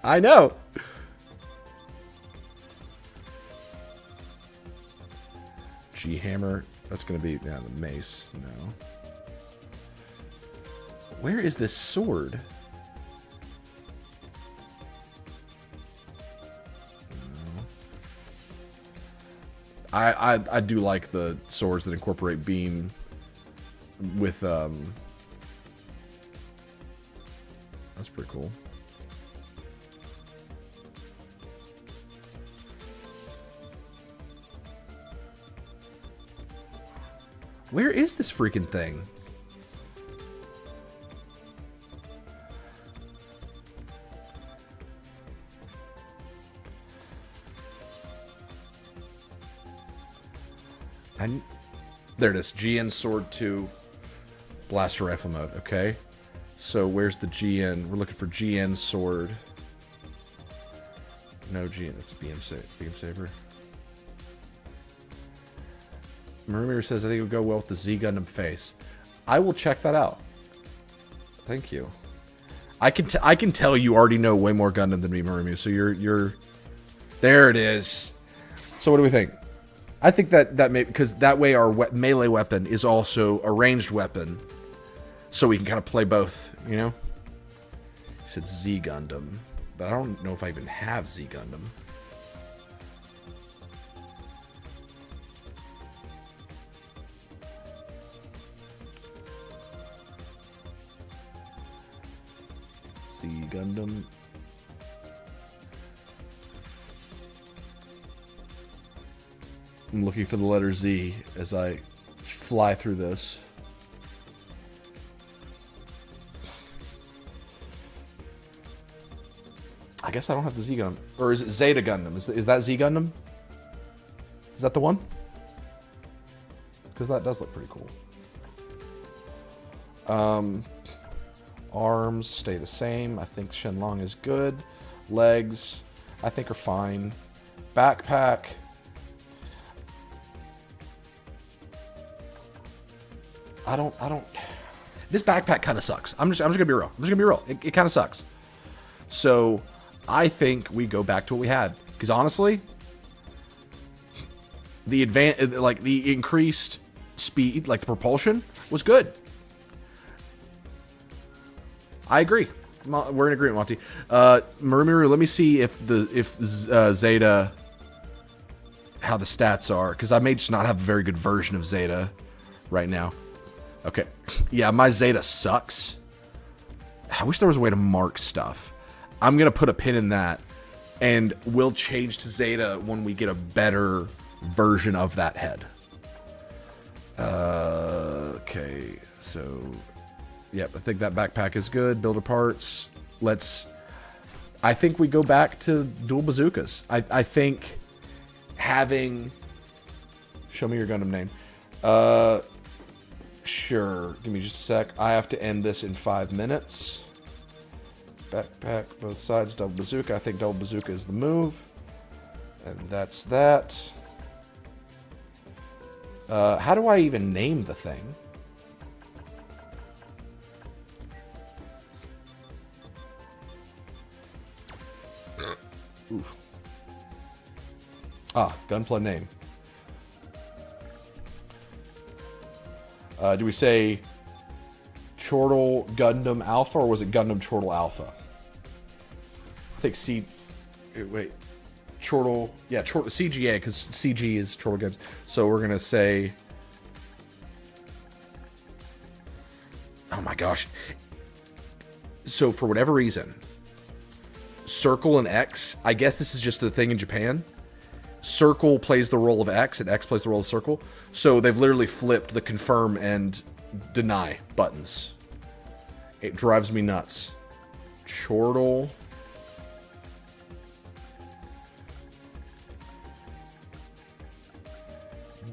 I know. G-hammer. That's going to be the mace. No. Where is this sword? I do like the swords that incorporate beam with that's pretty cool. Where is this freaking thing? There it is. GN Sword 2 Blaster Rifle mode. Okay. So where's the GN? We're looking for GN Sword. No GN. It's Beam Saber. Marumir says, I think it would go well with the Z Gundam face. I will check that out. Thank you. I can tell you already know way more Gundam than me, Marumir. So you're there it is. So what do we think? I think that may, because that way our melee weapon is also a ranged weapon, so we can kind of play both, you know? He said Z Gundam, but I don't know if I even have Z Gundam. Z Gundam. I'm looking for the letter Z as I fly through this. I guess I don't have the Z Gundam. Or is it Zeta Gundam? Is that Z Gundam? Is that the one? Because that does look pretty cool. Arms stay the same. I think Shenlong is good. Legs, I think, are fine. Backpack. I don't. This backpack kind of sucks. I'm just gonna be real. It kind of sucks. So I think we go back to what we had, because honestly, the increased speed, like the propulsion, was good. I agree. We're in agreement, Monty. Marumir, let me see if Zeta, how the stats are, because I may just not have a very good version of Zeta right now. Okay. Yeah, my Zeta sucks. I wish there was a way to mark stuff. I'm going to put a pin in that, and we'll change to Zeta when we get a better version of that head. Okay, so... Yep, I think that backpack is good. Builder parts. I think we go back to dual bazookas. I think having Show me your Gundam name. Sure. Give me just a sec. I have to end this in 5 minutes. Backpack, both sides, double bazooka. I think double bazooka is the move. And that's that. How do I even name the thing? Oof. Ah, gunpla name. Do we say Chortle Gundam Alpha, or was it Gundam Chortle Alpha? I think wait. Chortle, yeah, Chortle, CGA, because CG is Chortle Games. So we're going to say... Oh my gosh. So for whatever reason, circle and X, I guess this is just the thing in Japan. Circle plays the role of X, and X plays the role of circle. So they've literally flipped the confirm and deny buttons. It drives me nuts. Chortle...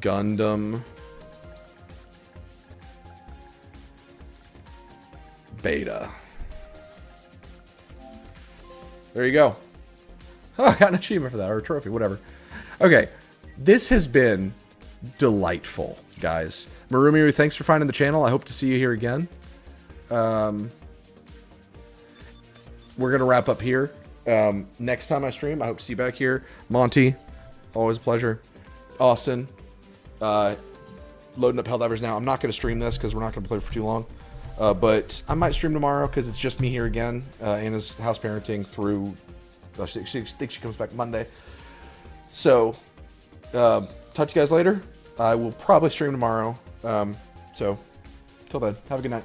Gundam Beta. There you go. Oh, I got an achievement for that, or a trophy, whatever. Okay, this has been delightful, guys. Marumiru, thanks for finding the channel. I hope to see you here again. We're going to wrap up here. Next time I stream, I hope to see you back here. Monty, always a pleasure. Austin. Loading up Helldivers now. I'm not going to stream this because we're not going to play for too long. But I might stream tomorrow because it's just me here again. Anna's house parenting through... I think she comes back Monday. So, talk to you guys later. I will probably stream tomorrow. So, till then, have a good night.